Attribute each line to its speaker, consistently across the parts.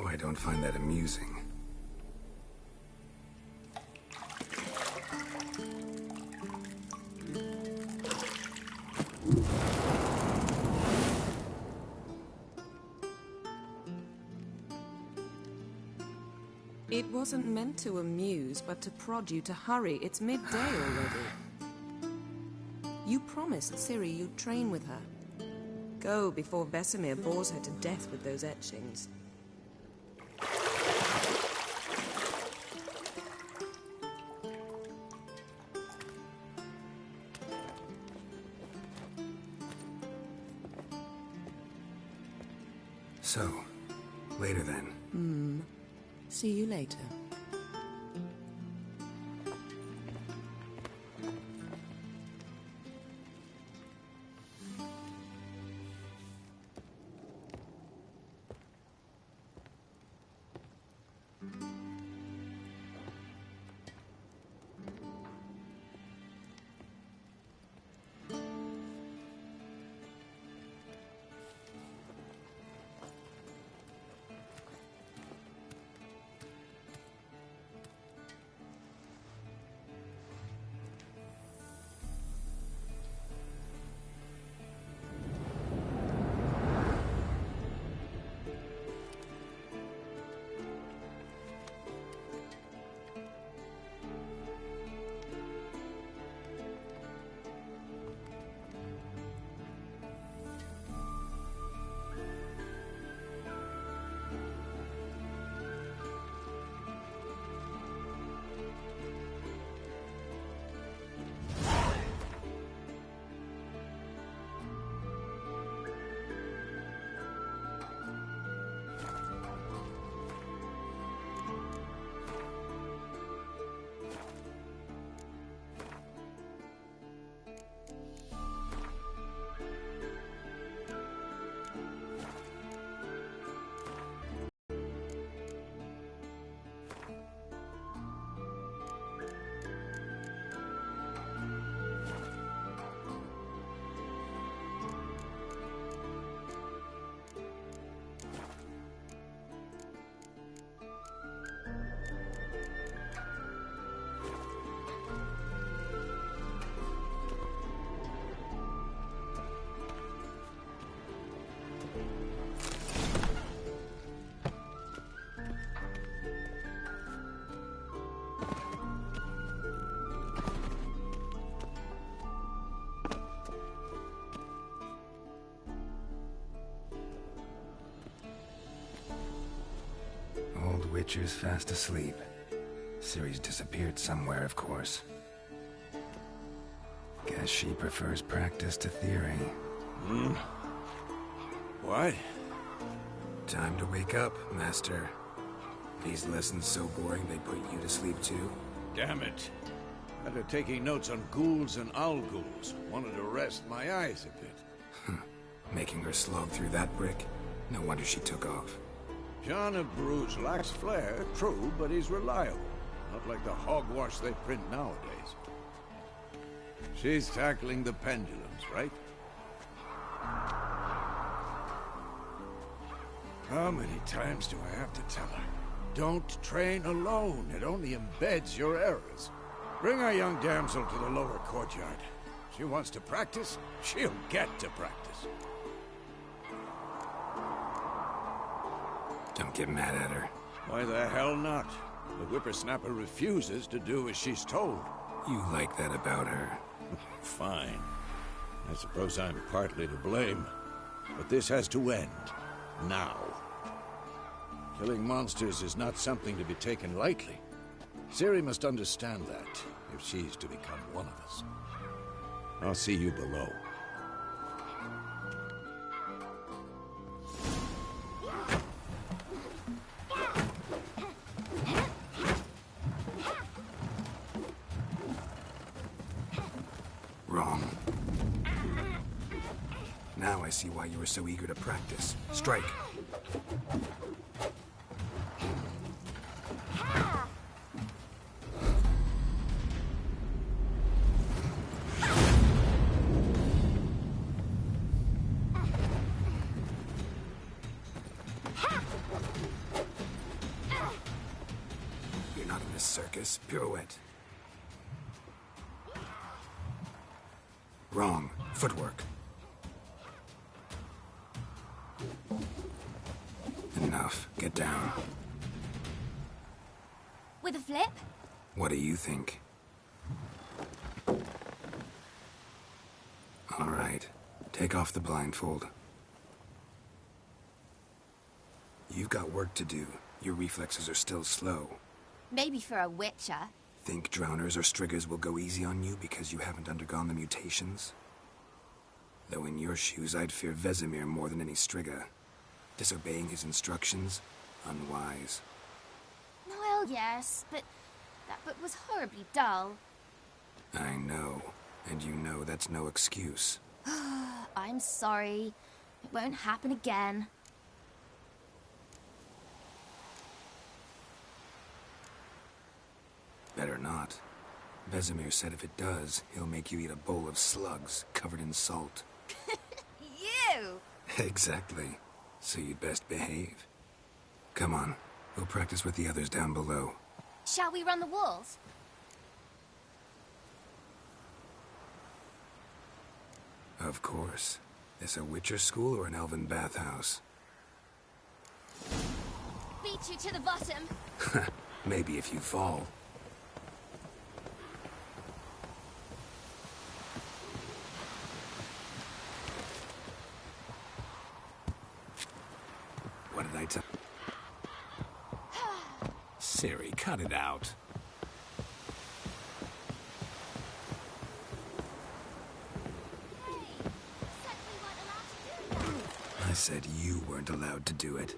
Speaker 1: know I don't find that amusing.
Speaker 2: It wasn't meant to amuse, but to prod you to hurry. It's midday already. You promised Ciri you'd train with her. Go before Vesemir bores her to death with those etchings.
Speaker 1: So, later then.
Speaker 2: See you later.
Speaker 1: Witcher's fast asleep. Ciri's disappeared somewhere, of course. Guess she prefers practice to theory.
Speaker 3: What?
Speaker 1: Time to wake up, Master. These lessons so boring they put you to sleep too?
Speaker 3: Damn it. After taking notes on ghouls and owl-ghouls, wanted to rest my eyes a bit.
Speaker 1: Making her slog through that brick? No wonder she took off.
Speaker 3: John of Bruges lacks flair, true, but he's reliable. Not like the hogwash they print nowadays. She's tackling the pendulums, right? How many times do I have to tell her? Don't train alone. It only embeds your errors. Bring our young damsel to the lower courtyard. She wants to practice, she'll get to practice.
Speaker 1: Don't get mad at her.
Speaker 3: Why the hell not? The whippersnapper refuses to do as she's told.
Speaker 1: You like that about her?
Speaker 3: Fine. I suppose I'm partly to blame. But this has to end. Now. Killing monsters is not something to be taken lightly. Ciri must understand that, if she's to become one of us. I'll see you below.
Speaker 1: Wrong. Now I see why you were so eager to practice. Strike. this circus. Pirouette. Wrong. Footwork. Enough. Get down.
Speaker 4: With a flip?
Speaker 1: What do you think? All right. Take off the blindfold. You've got work to do. Your reflexes are still slow.
Speaker 4: Maybe for a witcher.
Speaker 1: Think drowners or striggers will go easy on you because you haven't undergone the mutations? Though in your shoes, I'd fear Vesemir more than any strigger. Disobeying his instructions? Unwise.
Speaker 4: Well, yes, but that book was horribly dull.
Speaker 1: I know. And you know that's no excuse.
Speaker 4: I'm sorry. It won't happen again.
Speaker 1: Better not. Vesemir said if it does, he'll make you eat a bowl of slugs covered in salt.
Speaker 4: You!
Speaker 1: Exactly. So you'd best behave. Come on. We'll practice with the others down below.
Speaker 4: Shall we run the walls?
Speaker 1: Of course. This a Witcher school or an elven bathhouse?
Speaker 4: Beat you to the bottom.
Speaker 1: Maybe if you fall. What did I tell? Siri, cut it out. I said you weren't allowed to do it.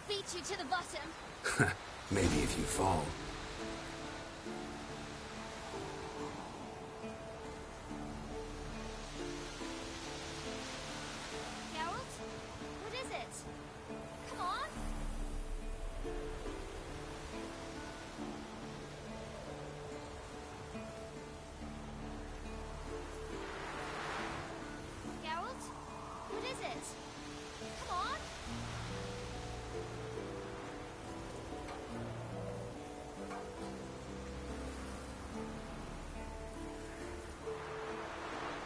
Speaker 4: Beat you to the bottom.
Speaker 1: Maybe if you fall.
Speaker 4: Geralt? What is it? Come on. Geralt? What is it? Come on.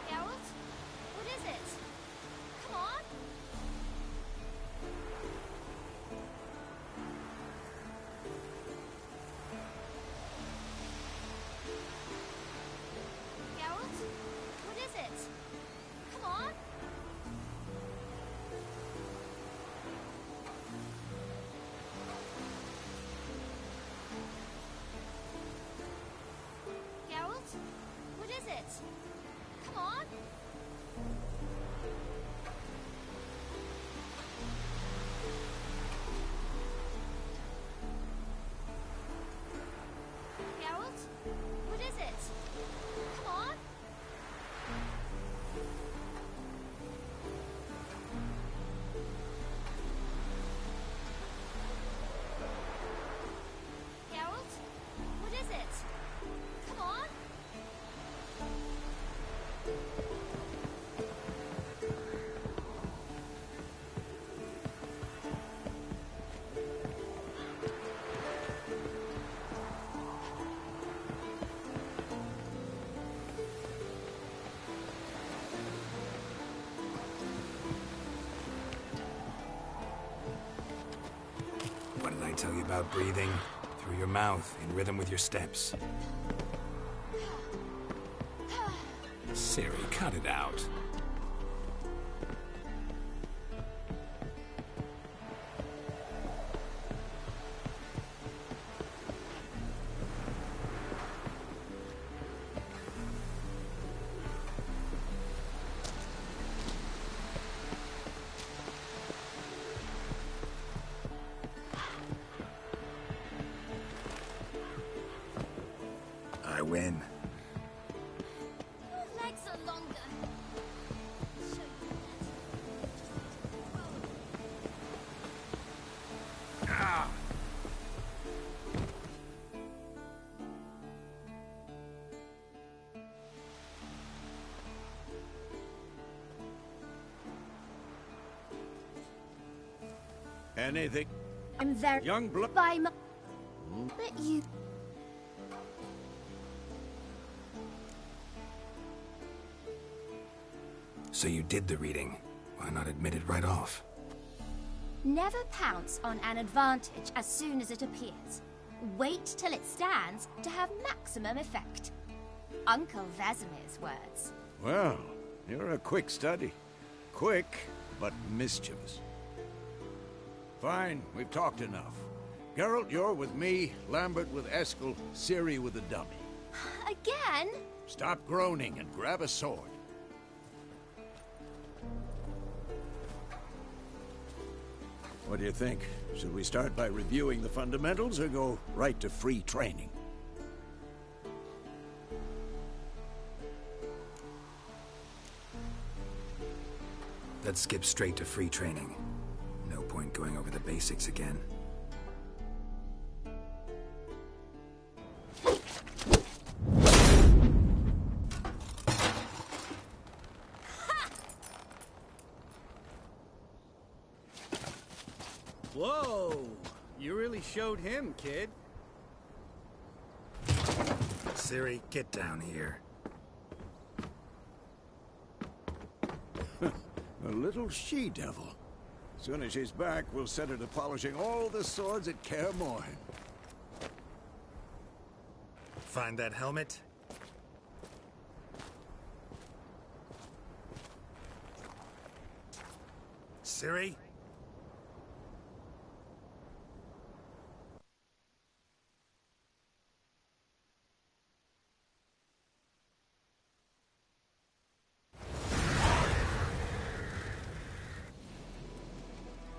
Speaker 4: Geralt? What is it? Come on. Geralt? What is it? Come on. Geralt? What is it? Come on. Geralt? What is it? Come on. Geralt? What is it? Come on.
Speaker 1: What did I tell you about breathing? Through your mouth, in rhythm with your steps. Siri, cut it out. I win.
Speaker 4: Your legs are longer. Show you
Speaker 1: Ah!
Speaker 3: Anything?
Speaker 4: I'm very
Speaker 3: Young blood.
Speaker 4: by my... But you...
Speaker 1: So you did the reading. Why not admit it right off?
Speaker 4: Never pounce on an advantage as soon as it appears. Wait till it stands to have maximum effect. Uncle Vesemir's words.
Speaker 3: Well, you're a quick study. Quick, but mischievous. Fine, we've talked enough. Geralt, you're with me, Lambert with Eskel, Ciri with the dummy.
Speaker 4: Again?
Speaker 3: Stop groaning and grab a sword. What do you think? Should we start by reviewing the fundamentals or go right to free training?
Speaker 1: Let's skip straight to free training. No point going over the basics again.
Speaker 5: Whoa! You really showed him, kid.
Speaker 1: Ciri, get down here.
Speaker 3: A little she-devil. Soon as she's back, we'll set her to polishing all the swords at Kaer Morhen.
Speaker 1: Find that helmet? Ciri?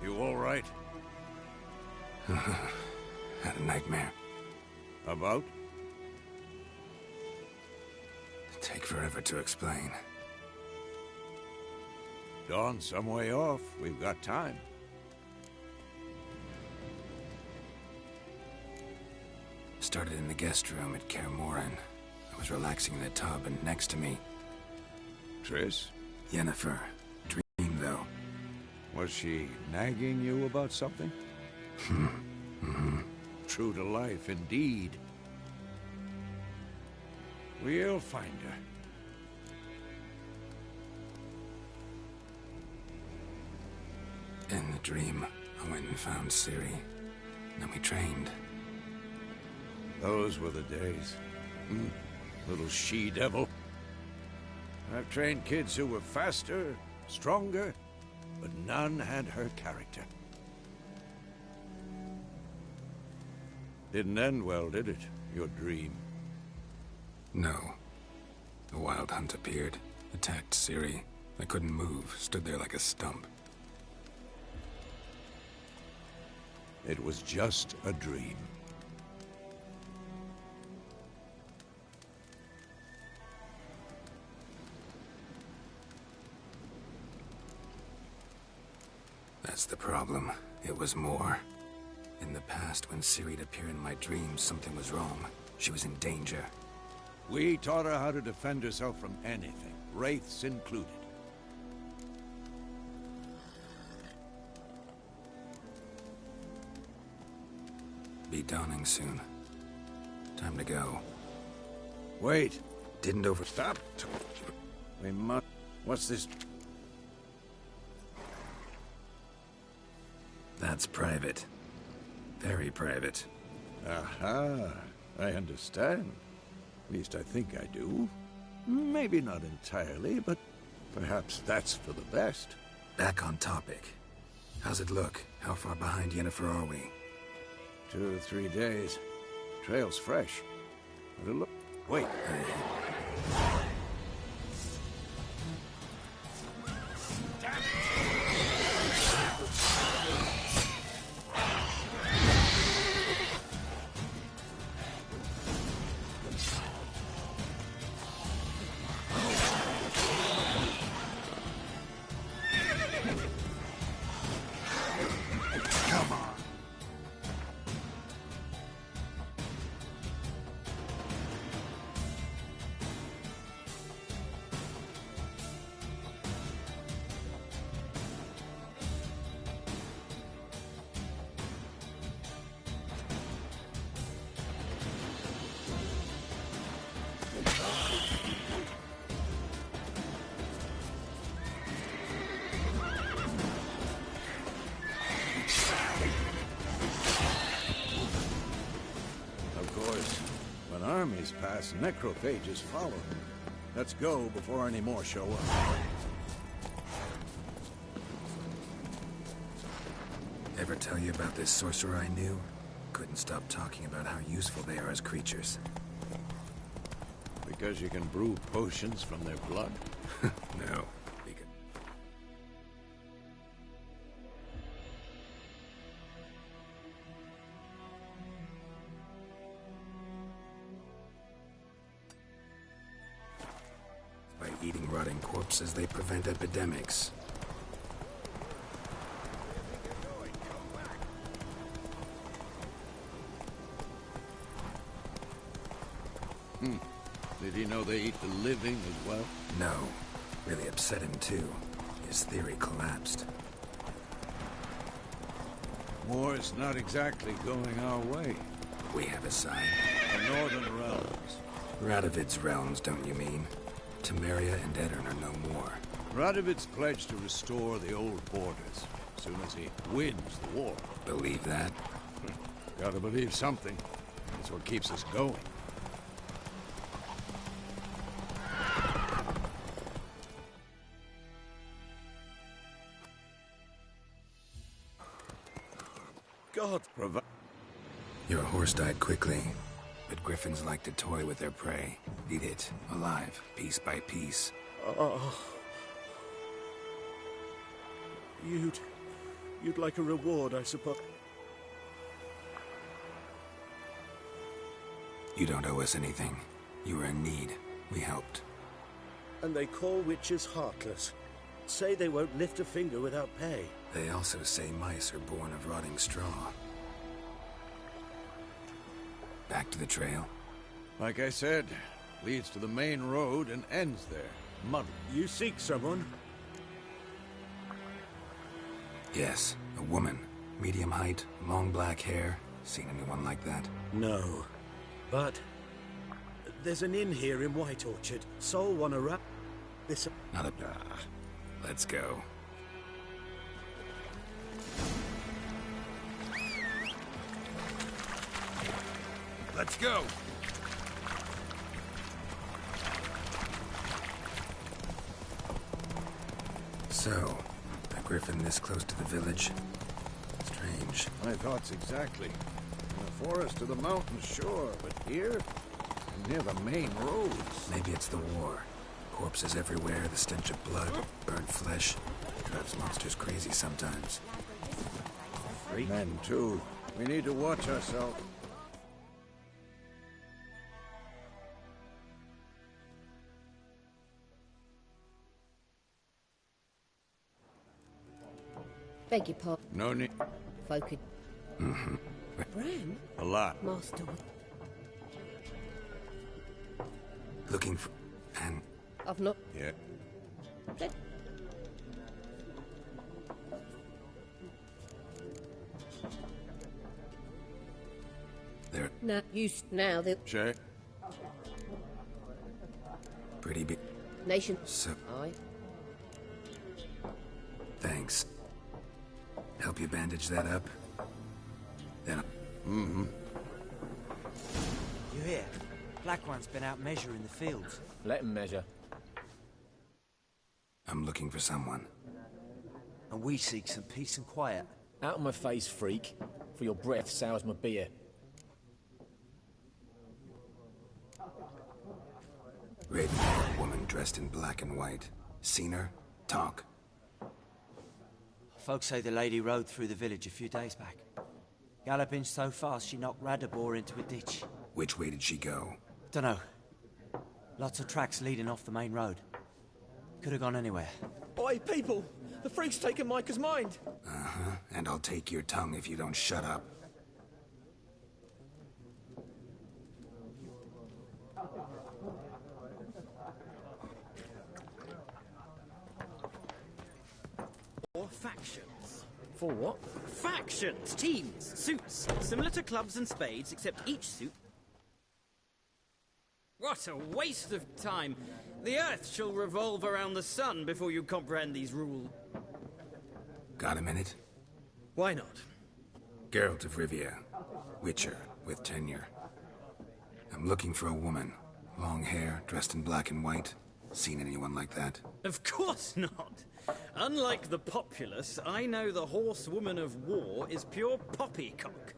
Speaker 3: You all right?
Speaker 1: Had a nightmare.
Speaker 3: About?
Speaker 1: Take forever to explain.
Speaker 3: Dawn's some way off. We've got time.
Speaker 1: Started in the guest room at Kaer Morhen. I was relaxing in the tub, and next to me,
Speaker 3: Triss?
Speaker 1: Yennefer. Dream, though.
Speaker 3: Was she nagging you about something? True to life, indeed. We'll find her.
Speaker 1: In the dream, I went and found Ciri. Then we trained.
Speaker 3: Those were the days. Little she-devil. I've trained kids who were faster, stronger, but none had her character. Didn't end well, did it? Your dream?
Speaker 1: No. The Wild Hunt appeared, attacked Ciri. I couldn't move, stood there like a stump.
Speaker 3: It was just a dream.
Speaker 1: That's the problem. It was more. In the past, when Ciri'd appear in my dreams, something was wrong. She was in danger.
Speaker 3: We taught her how to defend herself from anything, wraiths included.
Speaker 1: Be dawning soon. Time to go.
Speaker 3: Wait.
Speaker 1: Didn't
Speaker 3: Stop. We must... What's this?
Speaker 1: That's private. Very private.
Speaker 3: Aha. I understand. At least I think I do. Maybe not entirely, but perhaps that's for the best.
Speaker 1: Back on topic. How's it look? How far behind Yennefer are we?
Speaker 3: 2 or 3 days. Trail's fresh. But look... Wait. dangerous. When armies pass, necrophages follow. Let's go before any more show up.
Speaker 1: Ever tell you about this sorcerer I knew? Couldn't stop talking about how useful they are as creatures.
Speaker 3: Because you can brew potions from their blood?
Speaker 1: No. Because... By eating rotting corpses, they prevent epidemics.
Speaker 3: Did he know they eat the living as well?
Speaker 1: No. Really upset him, too. His theory collapsed.
Speaker 3: War's not exactly going our way.
Speaker 1: We have a sign.
Speaker 3: The Northern Realms.
Speaker 1: Radovid's realms, don't you mean? Temeria and Edirn are no more.
Speaker 3: Radovid's pledged to restore the old borders as soon as he wins the war.
Speaker 1: Believe that?
Speaker 3: Gotta believe something. That's what keeps us going. God provide.
Speaker 1: Your horse died quickly, but griffins like to toy with their prey. Eat it, alive, piece by piece.
Speaker 6: You'd like a reward, I suppose.
Speaker 1: You don't owe us anything. You were in need. We helped.
Speaker 6: And they call witches heartless. Say they won't lift a finger without pay.
Speaker 1: They also say mice are born of rotting straw. Back to the trail?
Speaker 3: Like I said, leads to the main road and ends there. Muddled.
Speaker 6: You seek someone?
Speaker 1: Yes, a woman. Medium height, long black hair. Seen anyone like that?
Speaker 6: No. But there's an inn here in White Orchard. Soul wanna wrap this up.
Speaker 1: Not a... Let's go.
Speaker 3: Let's go!
Speaker 1: So, a griffin this close to the village? Strange.
Speaker 3: My thoughts exactly. In the forest or the mountain, sure, but here? Near the main roads.
Speaker 1: Maybe it's the war. Corpses everywhere, the stench of blood, burnt flesh. Drives monsters crazy sometimes.
Speaker 3: Men, too. We need to watch ourselves.
Speaker 7: Beg your pardon.
Speaker 3: No need.
Speaker 7: Folk.
Speaker 1: Mm-hmm.
Speaker 7: Bran?
Speaker 3: A lot.
Speaker 7: Master.
Speaker 1: Looking for... and...
Speaker 7: I've not...
Speaker 3: Yeah.
Speaker 7: Dead.
Speaker 1: They're
Speaker 7: No, now the
Speaker 3: Shay?
Speaker 1: pretty big...
Speaker 7: nation.
Speaker 1: So,
Speaker 7: Aye.
Speaker 1: thanks. Help you bandage that up? Then...
Speaker 3: Mm-hmm.
Speaker 8: You hear? Black One's been out measuring the fields.
Speaker 9: Let him measure.
Speaker 1: I'm looking for someone.
Speaker 8: And we seek some peace and quiet.
Speaker 9: Out of my face, freak. For your breath sours my beer.
Speaker 1: Raven-haired woman dressed in black and white. Seen her? Talk.
Speaker 8: Folks say the lady rode through the village a few days back. Galloping so fast she knocked Radabor into a ditch.
Speaker 1: Which way did she go?
Speaker 8: Dunno. Lots of tracks leading off the main road. Could have gone anywhere.
Speaker 9: Oi, people! The freak's taken Micah's mind!
Speaker 1: Uh-huh. And I'll take your tongue if you don't shut up.
Speaker 5: Or factions.
Speaker 9: For what?
Speaker 5: Factions! Teams! Suits! Similar to clubs and spades, except each suit... What a waste of time! The Earth shall revolve around the sun before you comprehend these rules.
Speaker 1: Got a minute?
Speaker 5: Why not?
Speaker 1: Geralt of Rivia. Witcher with tenure. I'm looking for a woman. Long hair, dressed in black and white. Seen anyone like that?
Speaker 5: Of course not. Unlike the populace, I know the horsewoman of war is pure poppycock.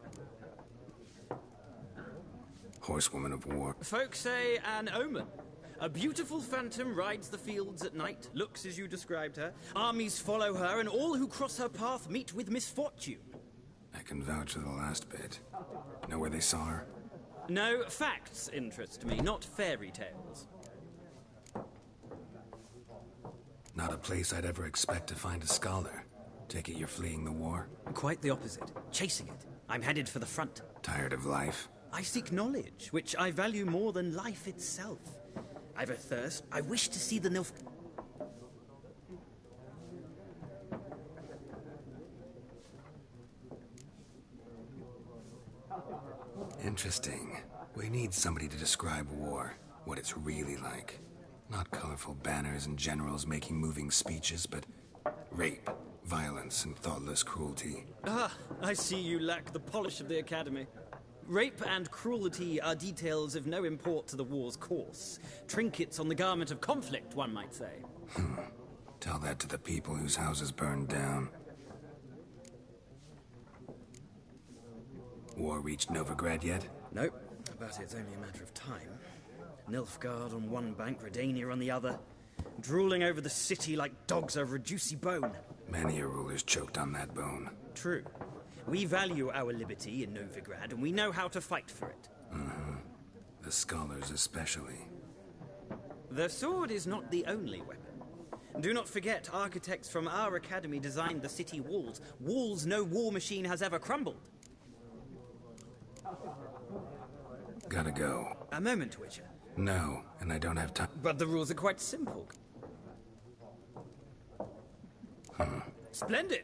Speaker 1: Horsewoman of war.
Speaker 5: Folks say an omen. A beautiful phantom rides the fields at night, looks as you described her. Armies follow her, and all who cross her path meet with misfortune.
Speaker 1: I can vouch for the last bit. Know where they saw her?
Speaker 5: No, facts interest me, not fairy tales.
Speaker 1: Not a place I'd ever expect to find a scholar. Take it you're fleeing the war?
Speaker 5: Quite the opposite. Chasing it. I'm headed for the front.
Speaker 1: Tired of life?
Speaker 5: I seek knowledge, which I value more than life itself. I've a thirst. I wish to see the Nilf...
Speaker 1: Interesting. We need somebody to describe war, what it's really like. Not colorful banners and generals making moving speeches, but rape, violence, and thoughtless cruelty.
Speaker 5: Ah, I see you lack the polish of the Academy. Rape and cruelty are details of no import to the war's course. Trinkets on the garment of conflict, one might say.
Speaker 1: Tell that to the people whose houses burned down. War reached Novigrad yet?
Speaker 5: Nope, but it's only a matter of time. Nilfgaard on one bank, Redania on the other, drooling over the city like dogs over a juicy bone.
Speaker 1: Many a ruler's choked on that bone.
Speaker 5: True. We value our liberty in Novigrad, and we know how to fight for it.
Speaker 1: The scholars especially.
Speaker 5: The sword is not the only weapon. Do not forget, architects from our academy designed the city walls. Walls no war machine has ever crumbled.
Speaker 1: Gotta go.
Speaker 5: A moment, Witcher.
Speaker 1: No, and I don't have time.
Speaker 5: But the rules are quite simple. Splendid!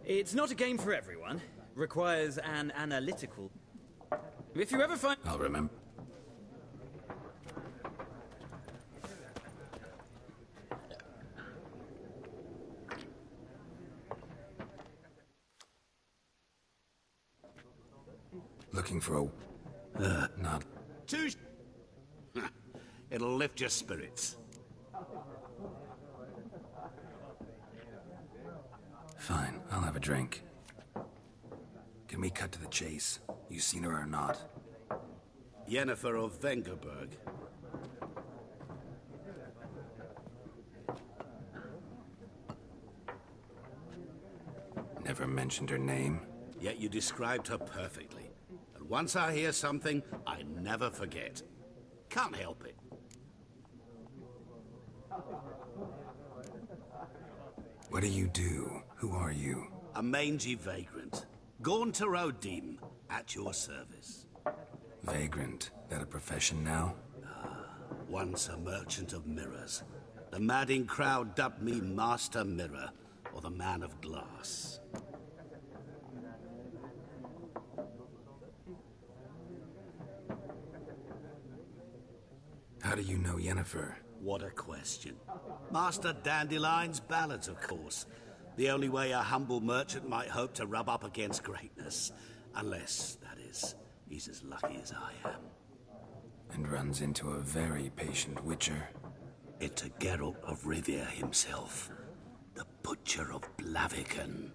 Speaker 5: It's not a game for everyone. Requires an analytical... If you ever find...
Speaker 1: I'll remember. Looking for a... not...
Speaker 10: Two... It'll lift your spirits.
Speaker 1: Fine, I'll have a drink. Can we cut to the chase? You seen her or not?
Speaker 10: Yennefer of Vengerberg.
Speaker 1: Never mentioned her name.
Speaker 10: Yet you described her perfectly. And once I hear something, I never forget. Can't help it.
Speaker 1: What do you do? Who are you?
Speaker 10: A mangy vagrant. Gaunt to Odim, at your service.
Speaker 1: Vagrant. That a profession now?
Speaker 10: Once a merchant of mirrors. The madding crowd dubbed me Master Mirror, or the Man of Glass.
Speaker 1: How do you know Yennefer?
Speaker 10: What a question. Master Dandelion's ballads, of course. The only way a humble merchant might hope to rub up against greatness. Unless, that is, he's as lucky as I am.
Speaker 1: And runs into a very patient witcher.
Speaker 10: It's a Geralt of Rivia himself. The Butcher of Blaviken.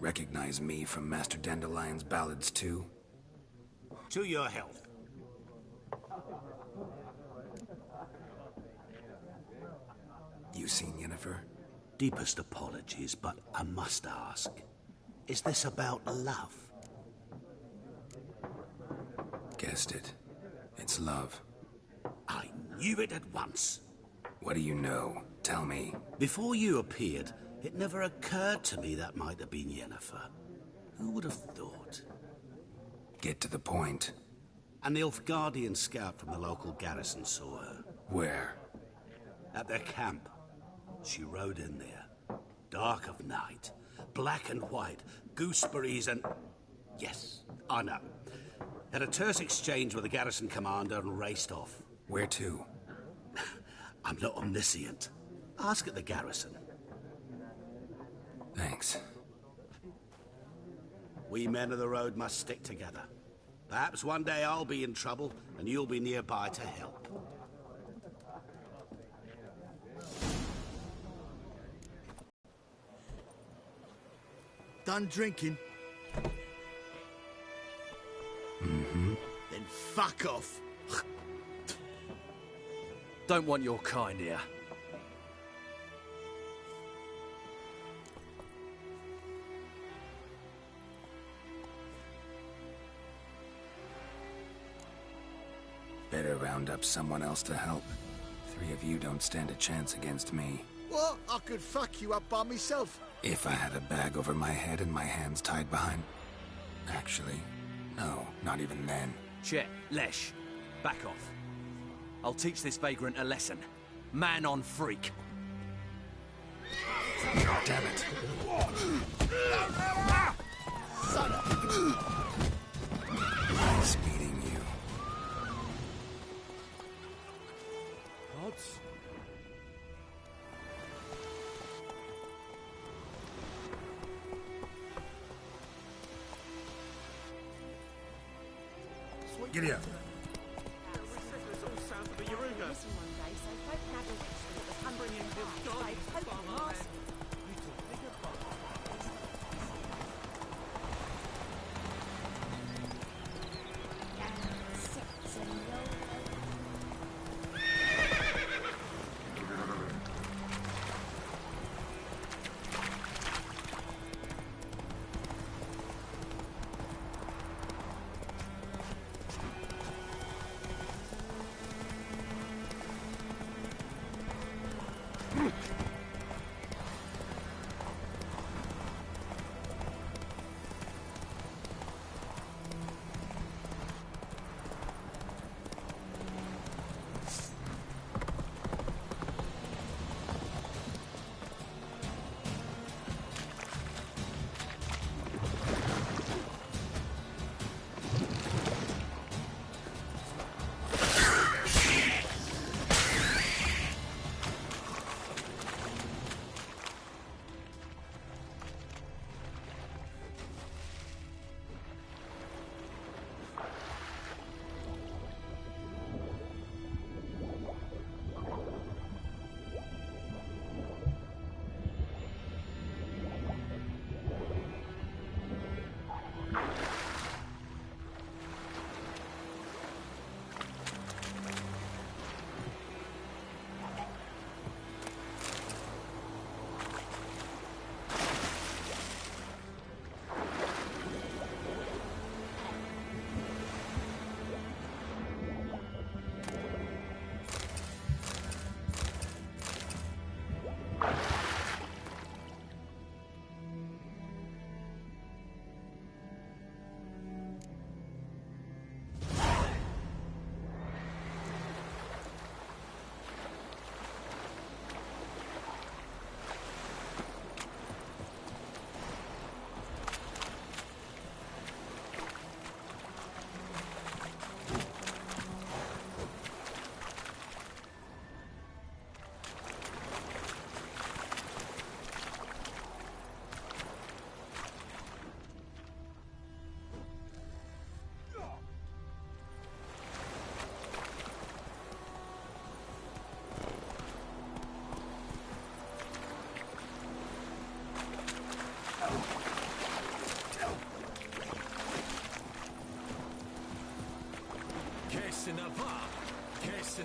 Speaker 1: Recognize me from Master Dandelion's ballads too?
Speaker 10: To your health.
Speaker 1: You seen Yennefer?
Speaker 10: Deepest apologies, but I must ask. Is this about love?
Speaker 1: Guessed it. It's love.
Speaker 10: I knew it at once.
Speaker 1: What do you know? Tell me.
Speaker 10: Before you appeared, it never occurred to me that might have been Yennefer. Who would have thought?
Speaker 1: Get to the point.
Speaker 10: An Nilfgaardian scout from the local garrison saw her.
Speaker 1: Where?
Speaker 10: At their camp. She rode in there. Dark of night. Black and white. Gooseberries and... Yes, I know. Had a terse exchange with the garrison commander and raced off.
Speaker 1: Where to?
Speaker 10: I'm not omniscient. Ask at the garrison.
Speaker 1: Thanks.
Speaker 10: We men of the road must stick together. Perhaps one day I'll be in trouble and you'll be nearby to help.
Speaker 11: Done drinking?
Speaker 1: Mm-hmm.
Speaker 11: Then fuck off.
Speaker 12: Don't want your kind here.
Speaker 1: Better round up someone else to help. 3 of you don't stand a chance against me.
Speaker 11: What? I could fuck you up by myself.
Speaker 1: If I had a bag over my head and my hands tied behind... Actually, no, not even then.
Speaker 12: Chet, Lesh, back off. I'll teach this vagrant a lesson. Man on freak.
Speaker 1: Damn it. Nice meeting you.
Speaker 12: Odds?
Speaker 1: Giddy up.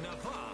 Speaker 6: Navarre.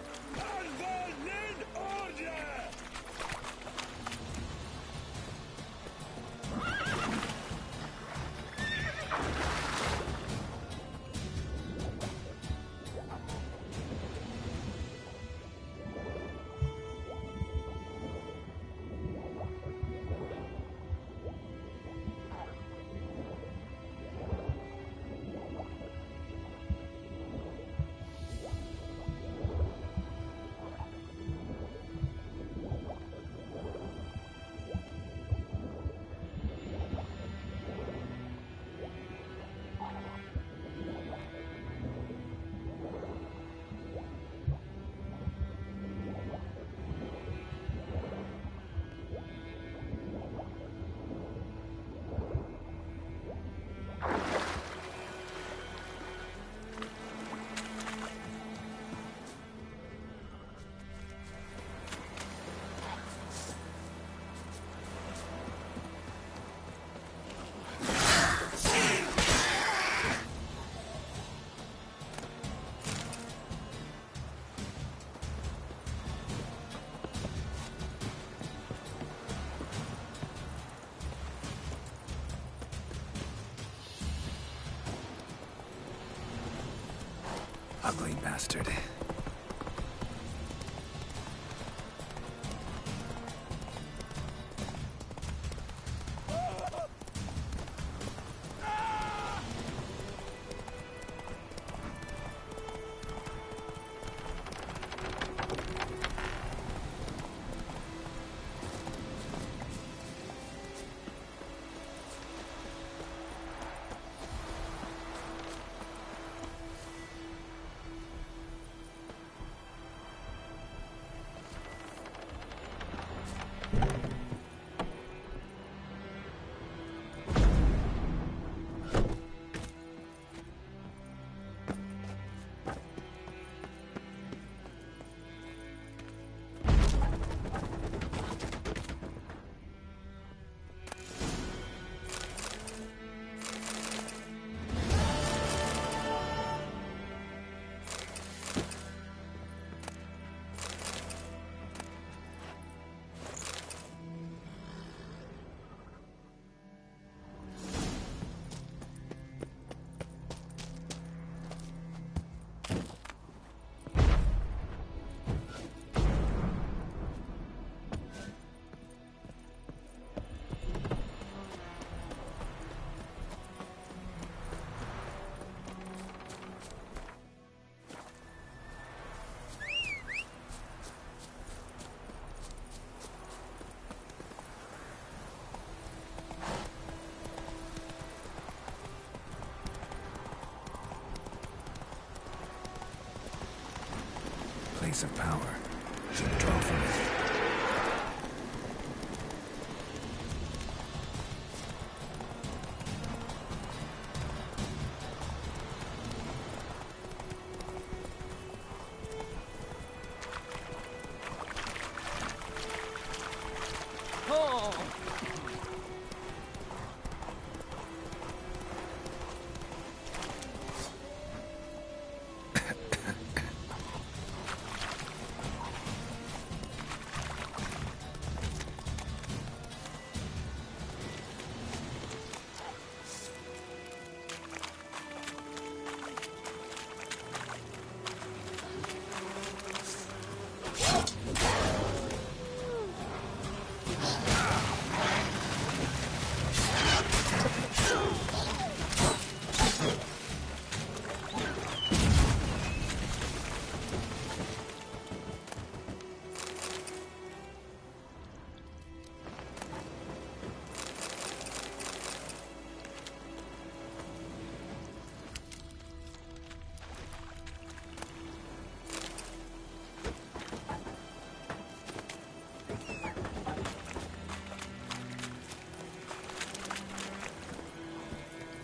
Speaker 1: Ugly bastard. Place of power. Should draw from it.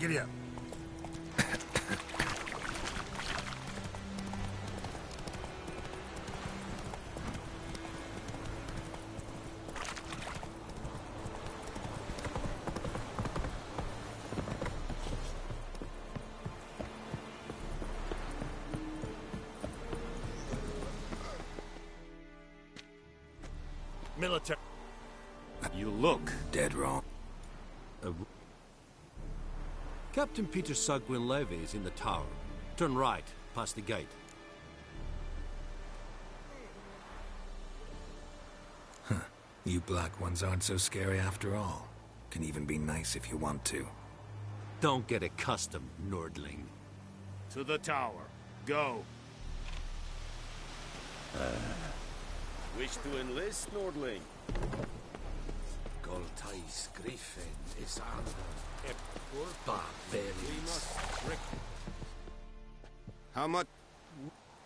Speaker 1: Giddy up.
Speaker 6: Military.
Speaker 10: You look
Speaker 1: Dead wrong.
Speaker 6: Captain Peter Sagwin Levy is in the tower. Turn right, past the gate.
Speaker 1: You black ones aren't so scary after all. Can even be nice if you want to.
Speaker 6: Don't get accustomed, Nordling.
Speaker 13: To the tower. Go. Wish to enlist, Nordling?
Speaker 10: Goltais Griffin is under barbarians.
Speaker 13: How much?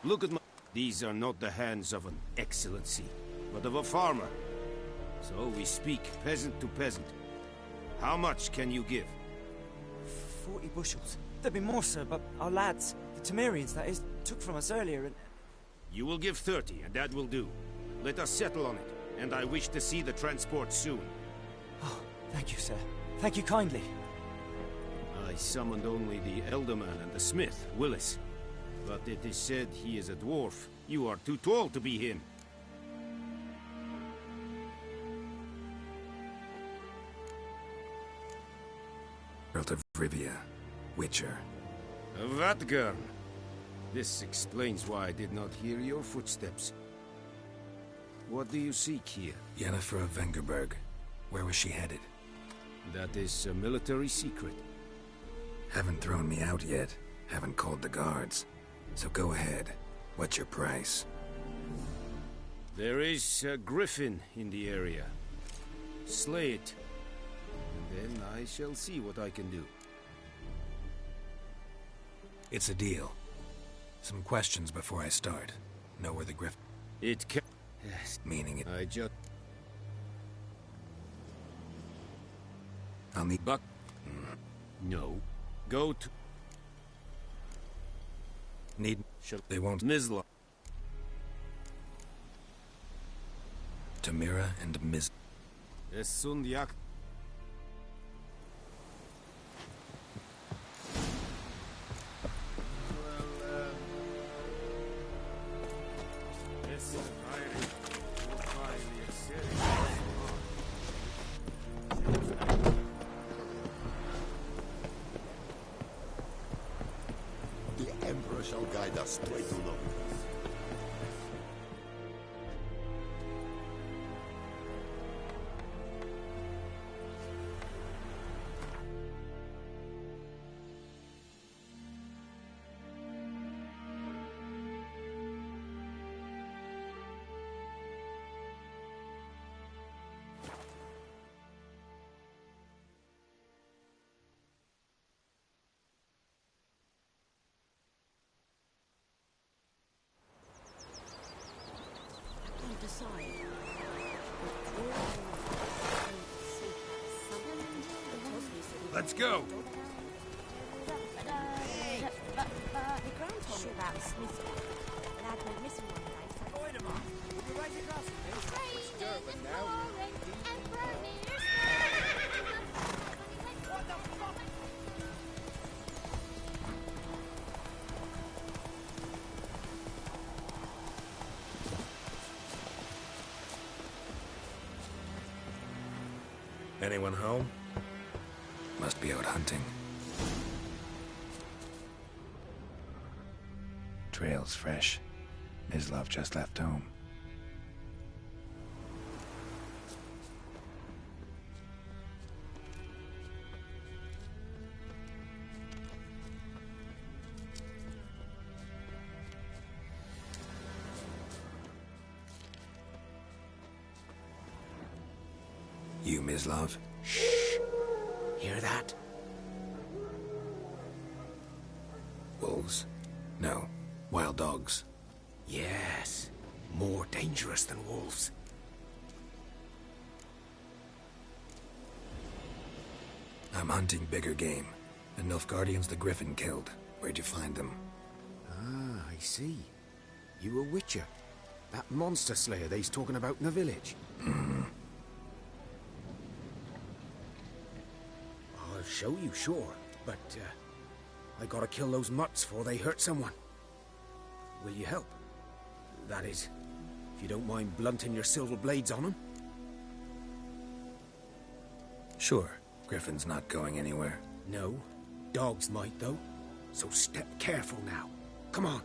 Speaker 13: Look at my... These are not the hands of an excellency, but of a farmer. So we speak peasant to peasant. How much can you give?
Speaker 8: 40 bushels. There'd be more, sir, but our lads, the Temerians, that is, took from us earlier and...
Speaker 13: You will give 30, and that will do. Let us settle on it, and I wish to see the transport soon.
Speaker 8: Oh, thank you, sir. Thank you kindly.
Speaker 13: I summoned only the Elderman and the smith, Willis. But it is said he is a dwarf. You are too tall to be him.
Speaker 1: Geralt of Rivia, Witcher.
Speaker 13: Vatgern. This explains why I did not hear your footsteps. What do you seek here?
Speaker 1: Yennefer of Vengerberg. Where was she headed?
Speaker 13: That is a military secret.
Speaker 1: Haven't thrown me out yet. Haven't called the guards. So go ahead. What's your price?
Speaker 13: There is a griffin in the area. Slay it. And then I shall see what I can do.
Speaker 1: It's a deal. Some questions before I start. Know where the griffin...
Speaker 13: It can... Yes.
Speaker 1: Meaning it...
Speaker 13: I just...
Speaker 1: I'll need...
Speaker 13: But... No. Go to...
Speaker 1: Need... They won't...
Speaker 13: Mizla.
Speaker 1: Tamira and Miz...
Speaker 13: Esundiak.
Speaker 11: The Emperor shall guide us straight to Lord.
Speaker 13: Let's go!
Speaker 1: Anyone home? Must be out hunting. Trail's fresh. Mislav just left home. You, Mislav?
Speaker 10: Hear that?
Speaker 1: Wolves? No. Wild dogs.
Speaker 10: Yes. More dangerous than wolves.
Speaker 1: I'm hunting bigger game. The Nilfgaardians the Griffin killed. Where'd you find them?
Speaker 13: Ah, I see. You a witcher. That monster slayer they's talking about in the village.
Speaker 5: I'll show you, sure. But, I gotta kill those mutts before they hurt someone. Will you help? That is, if you don't mind blunting your silver blades on them.
Speaker 1: Sure, Griffin's not going anywhere.
Speaker 6: No. Dogs might, though. So step careful now. Come on.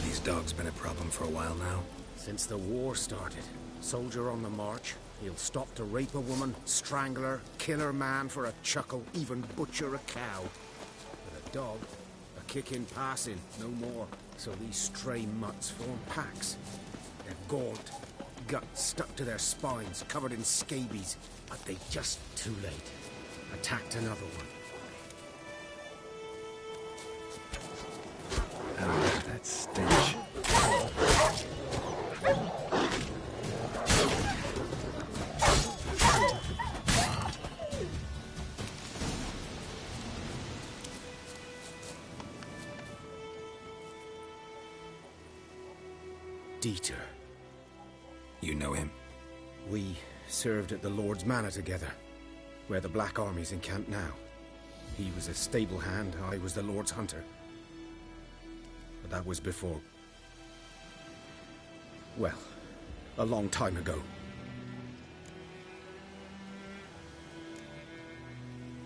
Speaker 1: These dogs been a problem for a while now?
Speaker 6: Since the war started. Soldier on the march. He'll stop to rape a woman, strangle her, kill her man for a chuckle, even butcher a cow. But a dog, a kick in passing, no more. So these stray mutts form packs. They're gaunt, guts stuck to their spines, covered in scabies. But they just too late. Attacked another one.
Speaker 1: Oh, that stench.
Speaker 6: Dieter.
Speaker 1: You know him?
Speaker 6: We served at the Lord's Manor together, where the Black Army's encamped now. He was a stable hand, I was the Lord's hunter. But that was before... well, a long time ago.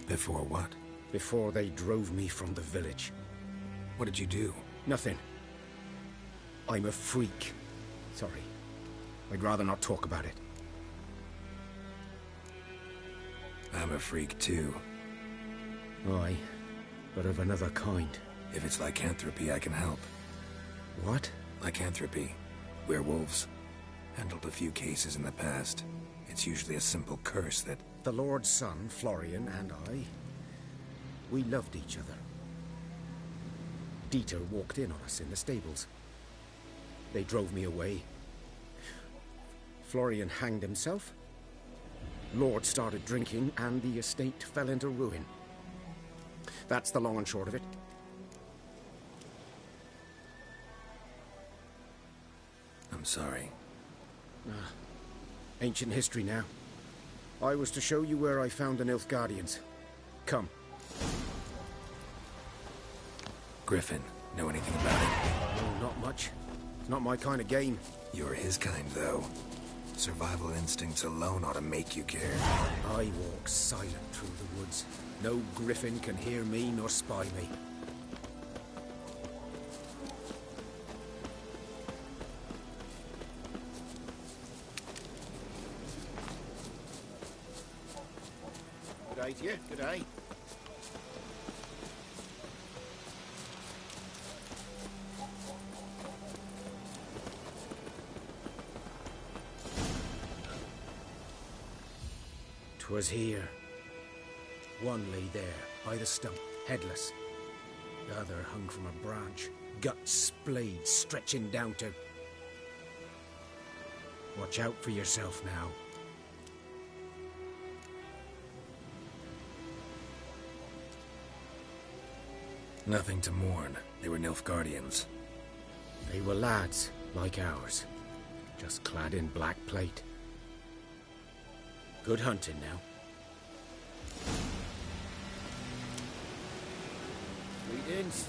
Speaker 1: Before what?
Speaker 6: Before they drove me from the village.
Speaker 1: What did you do?
Speaker 6: Nothing. I'm a freak. Sorry. I'd rather not talk about it.
Speaker 1: I'm a freak too.
Speaker 6: Aye, but of another kind.
Speaker 1: If it's lycanthropy, I can help.
Speaker 6: What?
Speaker 1: Lycanthropy. Werewolves. Handled a few cases in the past. It's usually a simple curse that...
Speaker 6: The Lord's son, Florian, and I... we loved each other. Dieter walked in on us in the stables. They drove me away. Florian hanged himself. Lord started drinking, and the estate fell into ruin. That's the long and short of it.
Speaker 1: I'm sorry.
Speaker 6: Ancient history now. I was to show you where I found the Nilfgaardians. Come.
Speaker 1: Griffin, know anything about it?
Speaker 6: No, not much. It's not my kind of game.
Speaker 1: You're his kind, though. Survival instincts alone ought to make you care.
Speaker 6: I walk silent through the woods. No griffin can hear me nor spy me. Good day to you. Good day. Was here. One lay there, by the stump, headless. The other hung from a branch, guts splayed, stretching down to... Watch out for yourself now.
Speaker 1: Nothing to mourn. They were Nilfgaardians.
Speaker 6: They were lads, like ours. Just clad in black plate. Good hunting now. Greetings.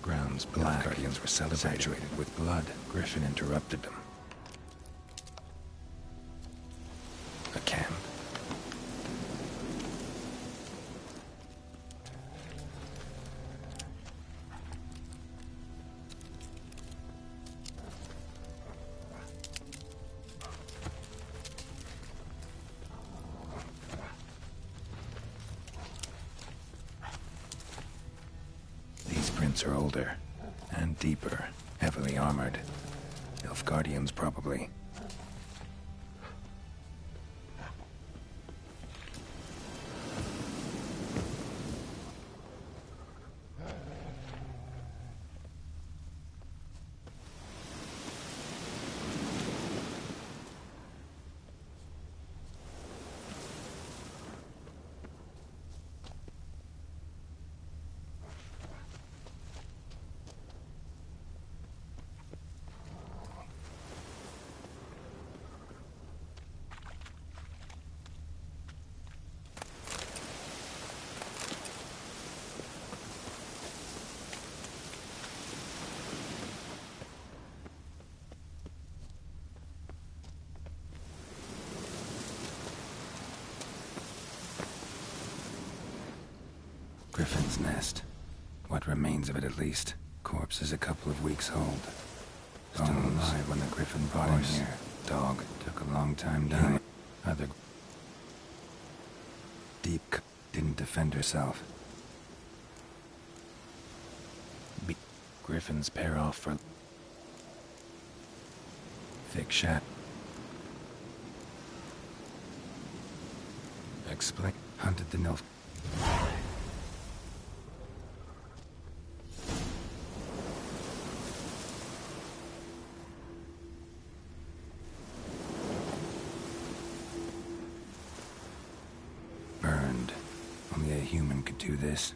Speaker 1: Grounds black. Guardians were saturated with blood. Griffin interrupted them. A camp. roots are older. And deeper. Heavily armored. Elf guardians, probably. Griffin's nest. What remains of it, at least. Corpse is a couple of weeks old. Still alive when the Griffin brought him here. Dog. Took a long time dying. Other... Deep didn't defend herself. Griffins pair off for... Thick shat. Explain. Hunted the Nilf. Burned. Only a human could do this.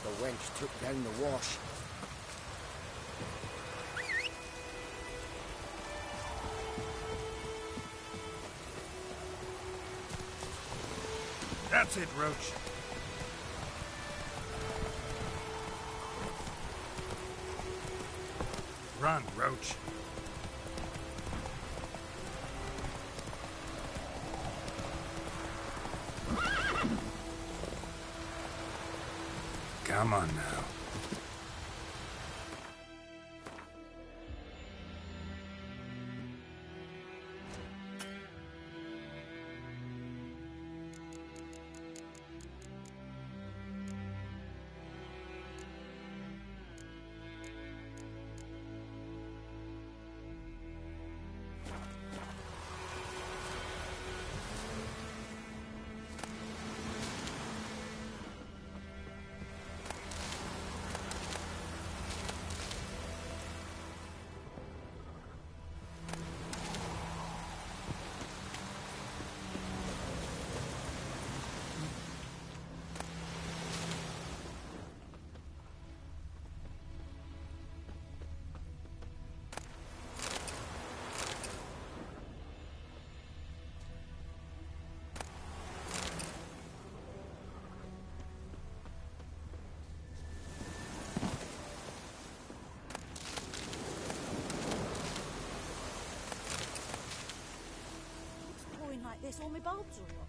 Speaker 6: The wench took down the wash.
Speaker 14: That's it, Roach. Run, Roach.
Speaker 1: Come on now.
Speaker 15: Like this, all my bulbs are up.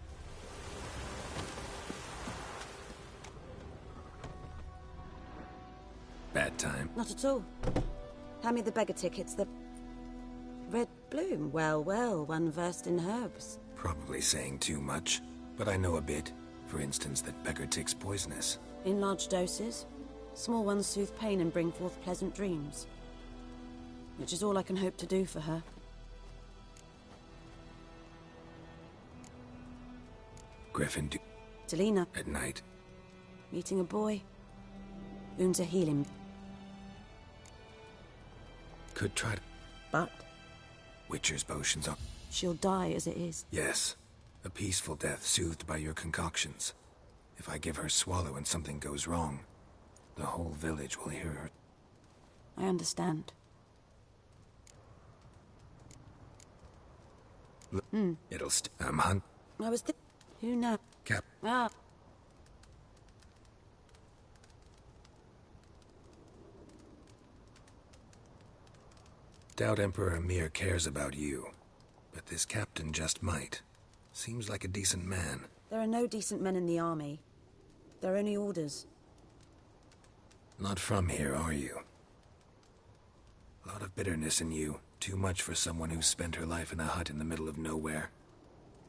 Speaker 1: Bad time.
Speaker 15: Not at all. Hand me the beggar tickets, the... Red bloom. Well, well, one versed in herbs.
Speaker 1: Probably saying too much, but I know a bit. For instance, that Becker tick's poisonous.
Speaker 15: In large doses. Small ones soothe pain and bring forth pleasant dreams. Which is all I can hope to do for her.
Speaker 1: Griffin
Speaker 15: Delina.
Speaker 1: at night.
Speaker 15: Meeting a boy. Whom to heal him.
Speaker 1: Could try to...
Speaker 15: But
Speaker 1: Witcher's potions are...
Speaker 15: she'll die as it is.
Speaker 1: Yes. A peaceful death soothed by your concoctions. If I give her swallow and something goes wrong, the whole village will hear her.
Speaker 15: I understand.
Speaker 1: It'll hunt.
Speaker 15: I was who knows?
Speaker 1: Cap.
Speaker 15: Ah.
Speaker 1: Doubt Emperor Emir cares about you, but this captain just might. Seems like a decent man.
Speaker 15: There are no decent men in the army. There are only orders.
Speaker 1: Not from here, are you? A lot of bitterness in you. Too much for someone who's spent her life in a hut in the middle of nowhere.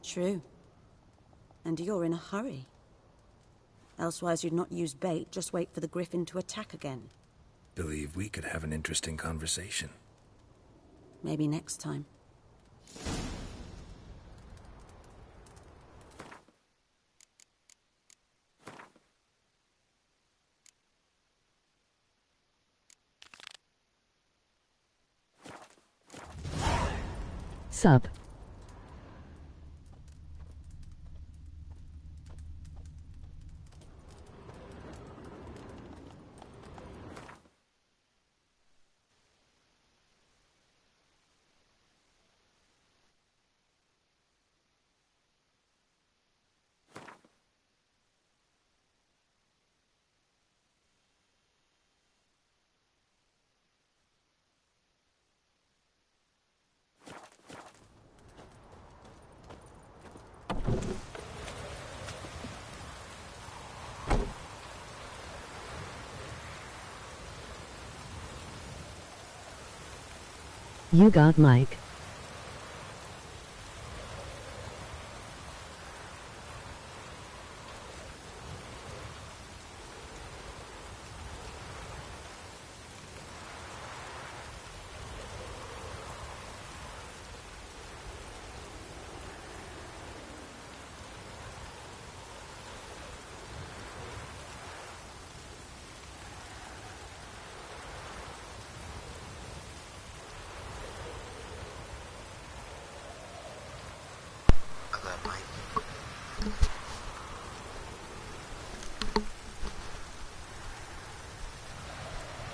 Speaker 15: True. And you're in a hurry. Elsewise you'd not use bait, just wait for the griffin to attack again.
Speaker 1: Believe we could have an interesting conversation.
Speaker 15: Maybe next time.
Speaker 16: Sub. You got Mike.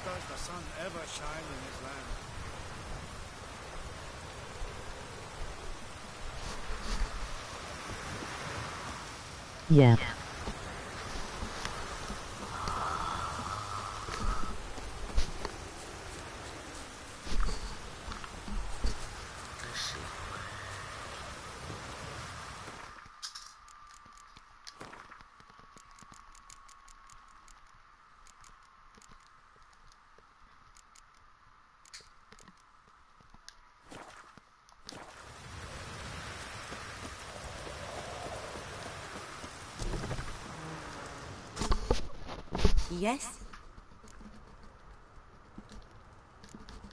Speaker 6: Does the sun ever shine in his land?
Speaker 16: Yeah.
Speaker 15: Yes?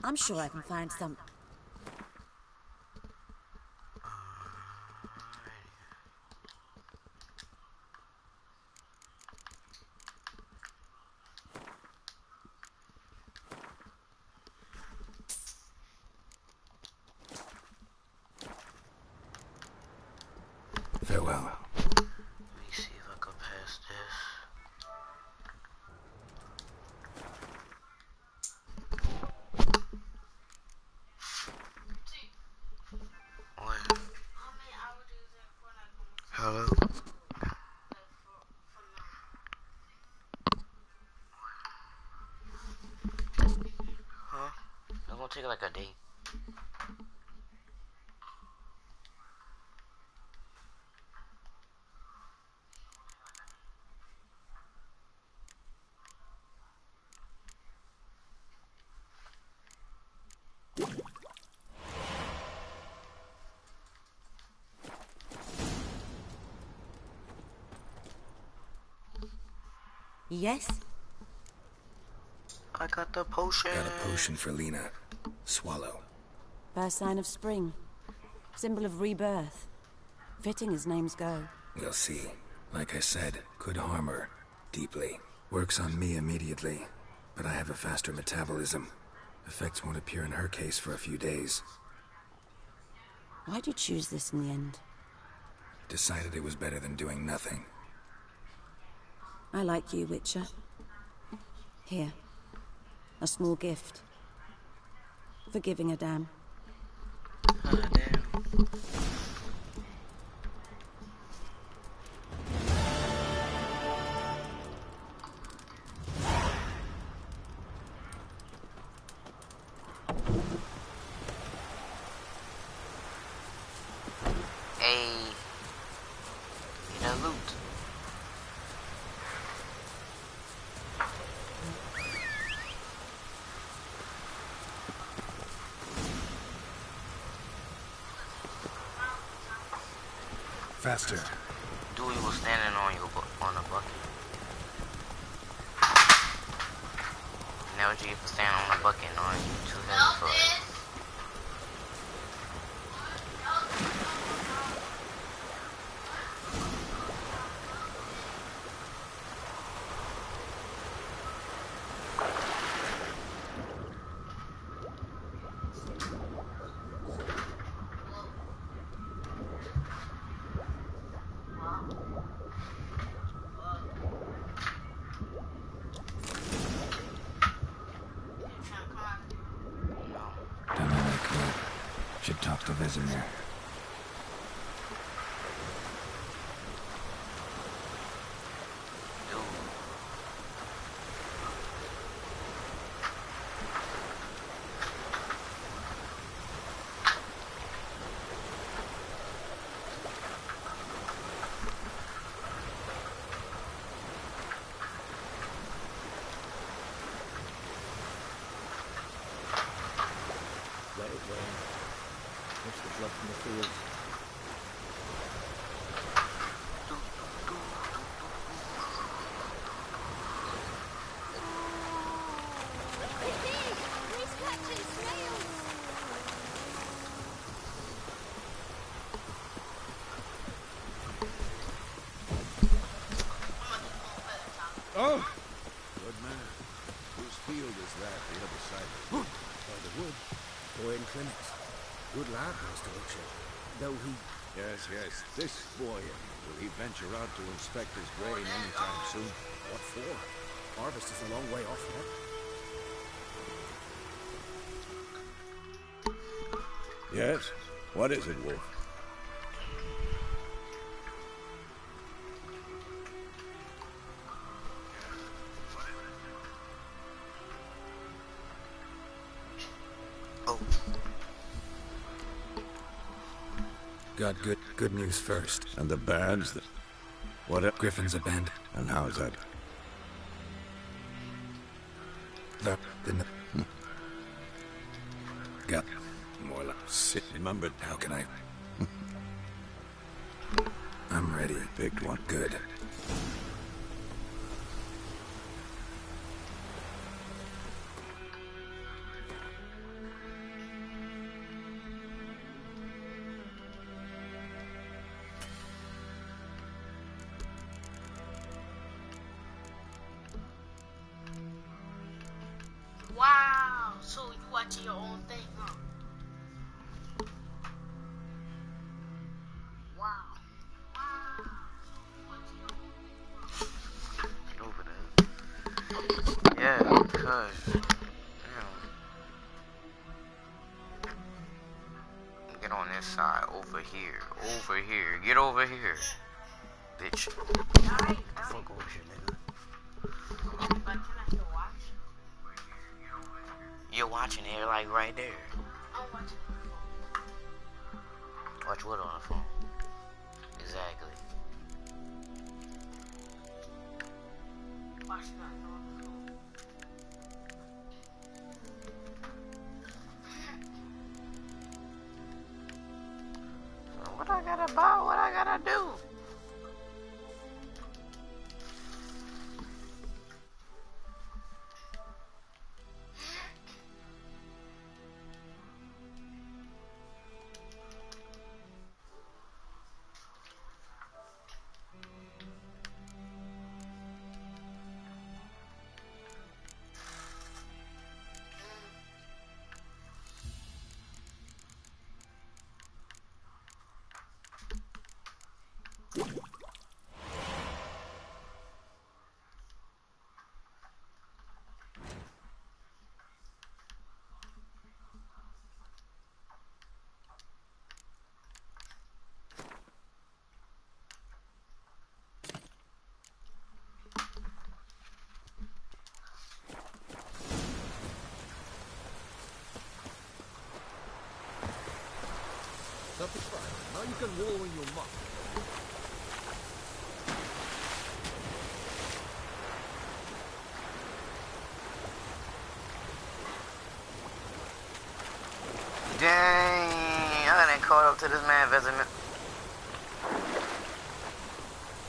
Speaker 15: I'm sure I can find some.
Speaker 1: Farewell.
Speaker 17: Let me see if I can pass this. Wait. Hello? Huh? It's gonna take like a day.
Speaker 15: Yes?
Speaker 17: I got the potion.
Speaker 1: Got a potion for Lena. Swallow.
Speaker 15: First sign of spring. Symbol of rebirth. Fitting as names go.
Speaker 1: We'll see. Like I said, could harm her. Deeply. Works on me immediately. But I have a faster metabolism. Effects won't appear in her case for a few days.
Speaker 15: Why'd you choose this in the end?
Speaker 1: Decided it was better than doing nothing.
Speaker 15: I like you, Witcher. Here. A small gift. For giving a damn.
Speaker 17: Hey, need a loot.
Speaker 1: Faster.
Speaker 17: Dewey was standing on on a bucket. Now what you get for standing on a bucket knowing you too heavy for it.
Speaker 1: Done all I could. Should talk to Vesemir.
Speaker 9: Let it rain. Push the blood from the fields.
Speaker 3: Oh! Good man. Whose field is that, the other side?
Speaker 6: By the wood. Boy in clinics. Good lad, Master Witcher. Though he...
Speaker 3: Yes, yes. This boy. Will he venture out to inspect his grain anytime soon?
Speaker 6: What for? Harvest is a long way off yet.
Speaker 3: Yes? What is it, Wolf?
Speaker 1: Got good news first.
Speaker 3: And the bands that... What?
Speaker 1: Griffin's abandoned.
Speaker 3: And how's that?
Speaker 1: Got more like...
Speaker 3: Remembered.
Speaker 1: How can I... I'm ready.
Speaker 3: Picked one.
Speaker 1: Good.
Speaker 18: Wow, so you watching your own thing, huh? Wow.
Speaker 17: Get over there. Yeah, because, get on this side, over here, get over here, bitch. Fuck over here, nigga. You're watching it like right there.
Speaker 18: I'm watching
Speaker 17: Watch what on the phone? Exactly.
Speaker 18: watching that on the phone.
Speaker 17: So what I gotta buy? What I gotta do?
Speaker 9: can wallow in your muck.
Speaker 17: Dang, I done caught up to this man Vesemir.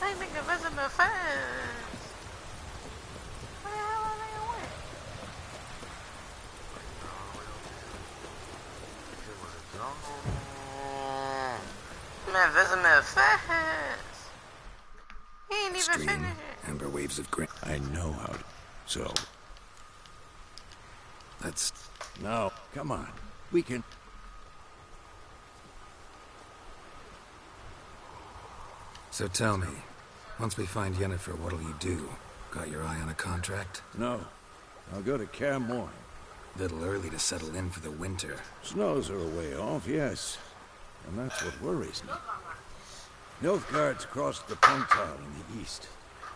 Speaker 17: They making Vesemir fast. Where the hell are they away? Man, Vesemir fast. He ain't even
Speaker 1: Stream,
Speaker 17: finished it.
Speaker 1: amber waves of grit.
Speaker 3: I know how to. So.
Speaker 1: That's...
Speaker 3: No, come on. We can...
Speaker 1: So tell me, once we find Yennefer, what'll you do? Got your eye on a contract?
Speaker 3: No. I'll go to Kaer Morhen.
Speaker 1: Little early to settle in for the winter.
Speaker 3: Snows are a way off, yes. And that's what worries me. Nilfgaard's crossed the Puntal in the east.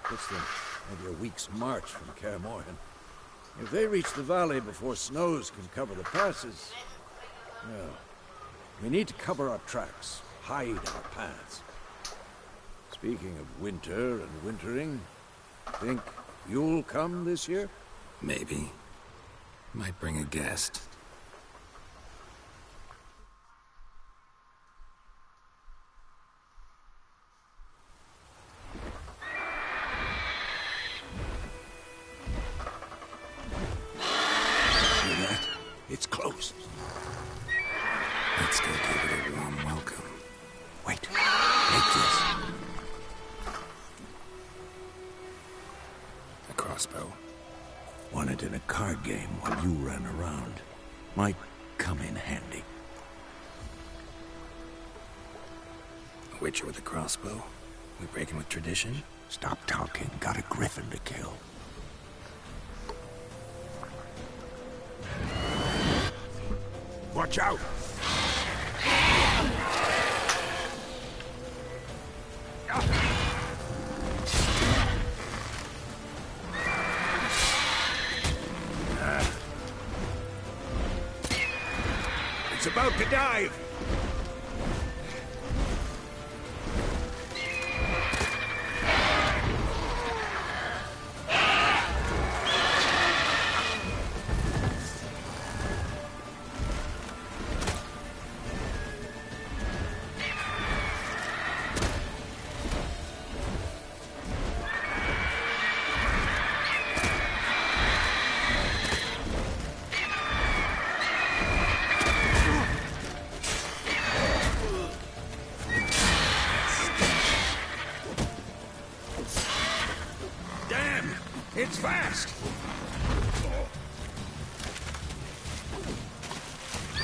Speaker 3: Puts them maybe a week's march from Kaer Morhen. If they reach the valley before snows can cover the passes, well, we need to cover our tracks, hide our paths. Speaking of winter and wintering, think you'll come this year?
Speaker 1: Maybe. Might bring a guest.
Speaker 3: See that? It's close.
Speaker 1: Let's go give it a warm welcome.
Speaker 3: Wait. Take this.
Speaker 1: A crossbow.
Speaker 3: Won it in a card game while you ran around. Might come in handy.
Speaker 1: A witcher with a crossbow? We breaking with tradition?
Speaker 3: Stop talking. Got a griffin to kill. Watch out! It's about to dive! It's fast!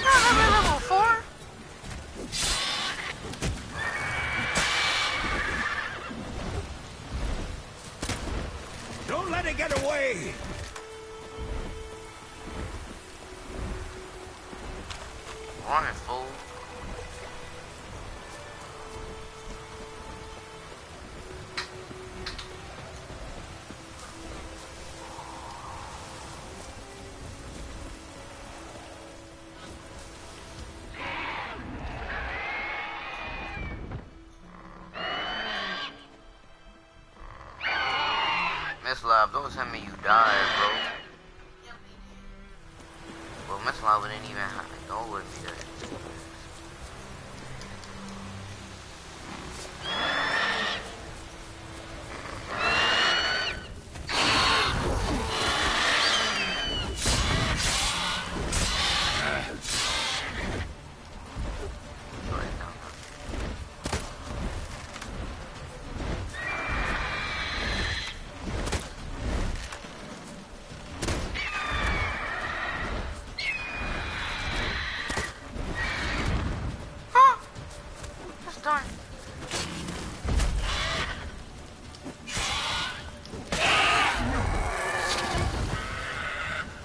Speaker 17: Level 4?
Speaker 3: Don't let it get away!
Speaker 17: Run it, fool. Miss Lab, don't tell me you died, bro. Well, Miss Lab didn't even have to go with me.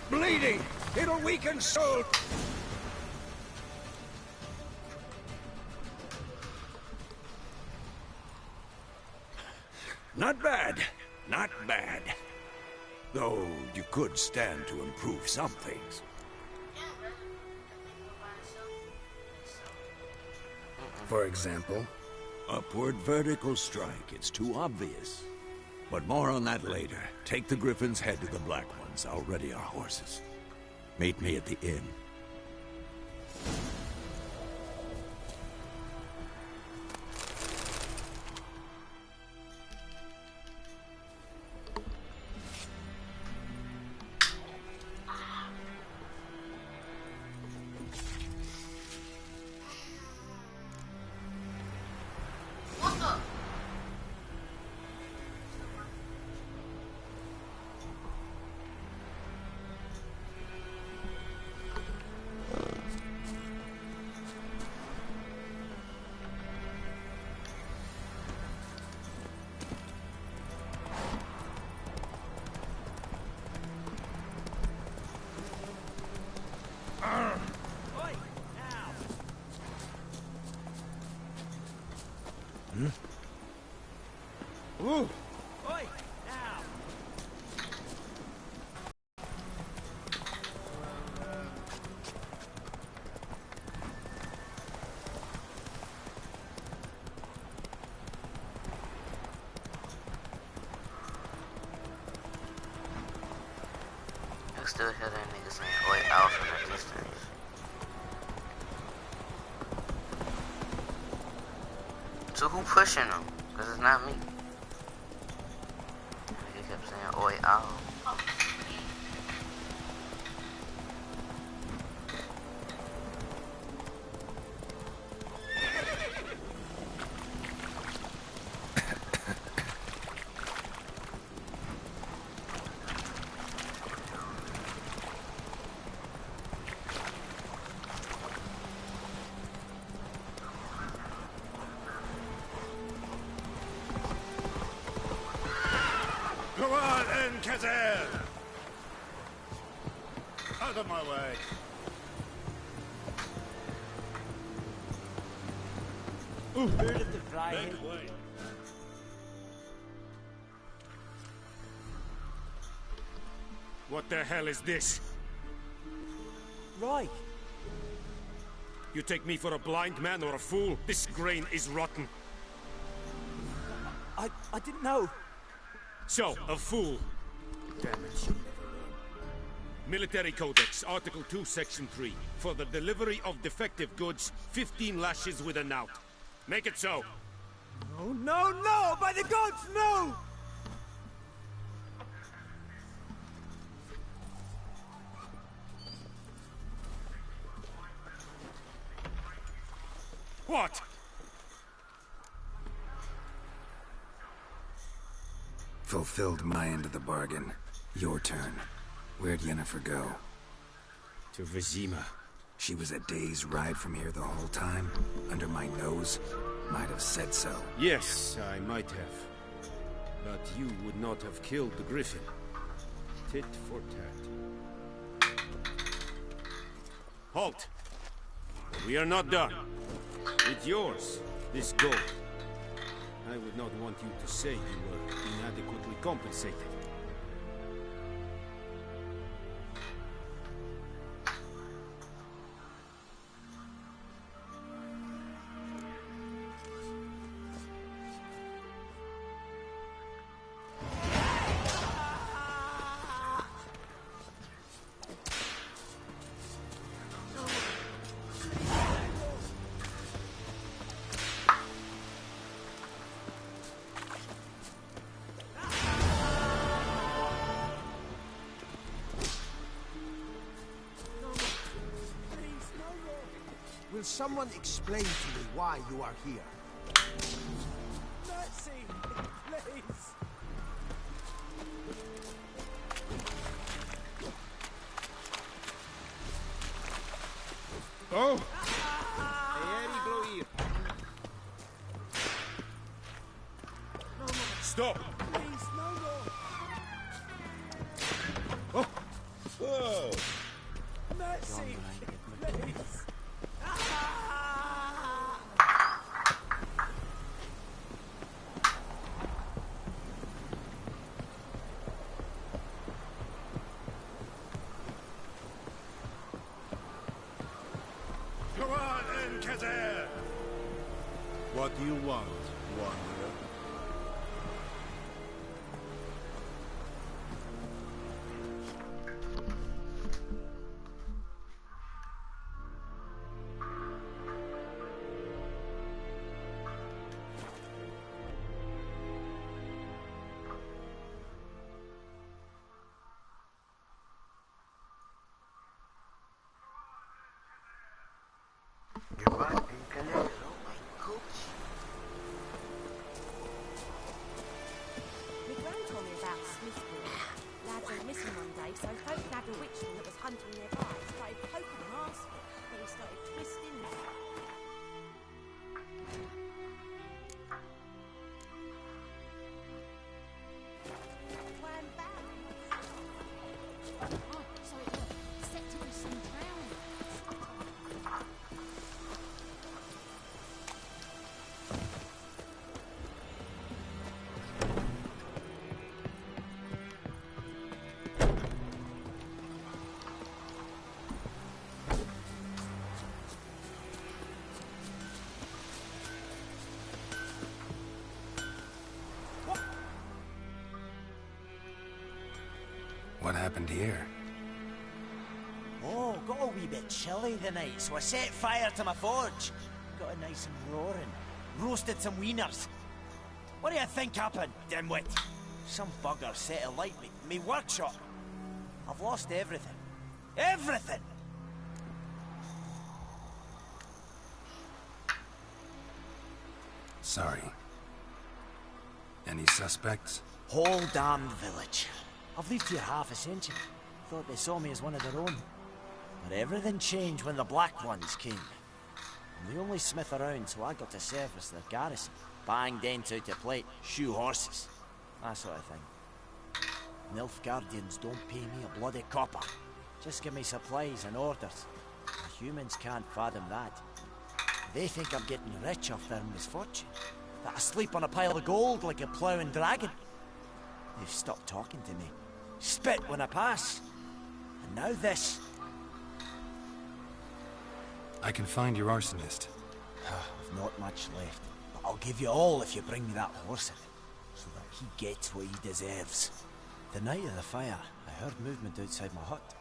Speaker 3: Bleeding! It'll weaken soul! Not bad. Not bad. Though you could stand to improve some things.
Speaker 1: For example?
Speaker 3: Upward vertical strike. It's too obvious. But more on that later. Take the Griffin's head to the Black Ones. I'll ready our horses. Meet me at the inn.
Speaker 13: Ooh!
Speaker 5: Oi! Now!
Speaker 17: You still hear that nigga saying, oi, out from the distance. So who pushing him? Cause it's not me. Nigga kept saying, oi, out.
Speaker 13: Go on, Enkazel! Out of my way.
Speaker 8: Ooh, bird of the fly.
Speaker 13: Make way. What the hell is this?
Speaker 8: Right.
Speaker 13: You take me for a blind man or a fool? This grain is rotten.
Speaker 8: I didn't know.
Speaker 13: So, a fool. Damn it, she'll never learn. Military Codex, Article 2, Section 3. For the delivery of defective goods, 15 lashes with a knout. Make it so.
Speaker 8: No, no, no! By the gods, no!
Speaker 13: What?
Speaker 1: Fulfilled my end of the bargain. Your turn. Where'd Yennefer go?
Speaker 13: To Vizima.
Speaker 1: She was a day's ride from here the whole time? Under my nose? Might have said so.
Speaker 13: Yes, I might have. But you would not have killed the Griffin. Tit for tat. Halt! We are not done. It's yours, this gold. I would not want you to say you were inadequately compensated.
Speaker 6: Will someone explain to me why you are here?
Speaker 8: Mercy! Please!
Speaker 13: Oh! Stop!
Speaker 8: Please, no more!
Speaker 13: Oh! Whoa!
Speaker 8: Mercy! Please!
Speaker 13: Go on, Enkazer!
Speaker 11: What do you want, wanderer?
Speaker 19: My gran told me about Smithfield. Lads went missing one day, so folk nabbed a witchman that was hunting nearby, started poking him arseful, then he started twisting them. Wham bam!
Speaker 4: Oh, sorry, look. Set to be some drowning.
Speaker 1: What happened here?
Speaker 20: Oh, got a wee bit chilly the night, so I set fire to my forge. Got it nice and roaring. Roasted some wieners. What do you think happened, dimwit? Some bugger set alight me workshop. I've lost everything. Everything!
Speaker 1: Sorry. Any suspects?
Speaker 20: Whole damned village. I've lived here half a century. Thought they saw me as one of their own. But everything changed when the Black Ones came. I'm the only smith around, so I got to service their garrison. Bang dents out to plate, shoe horses. That sort of thing. Nilfgaardians don't pay me a bloody copper. Just give me supplies and orders. The humans can't fathom that. They think I'm getting rich off their misfortune. That I sleep on a pile of gold like a ploughing dragon. They've stopped talking to me. Spit when I pass. And now this.
Speaker 1: I can find your arsonist.
Speaker 20: I've not much left. But I'll give you all if you bring me that horse in. So that he gets what he deserves. The night of the fire, I heard movement outside my hut.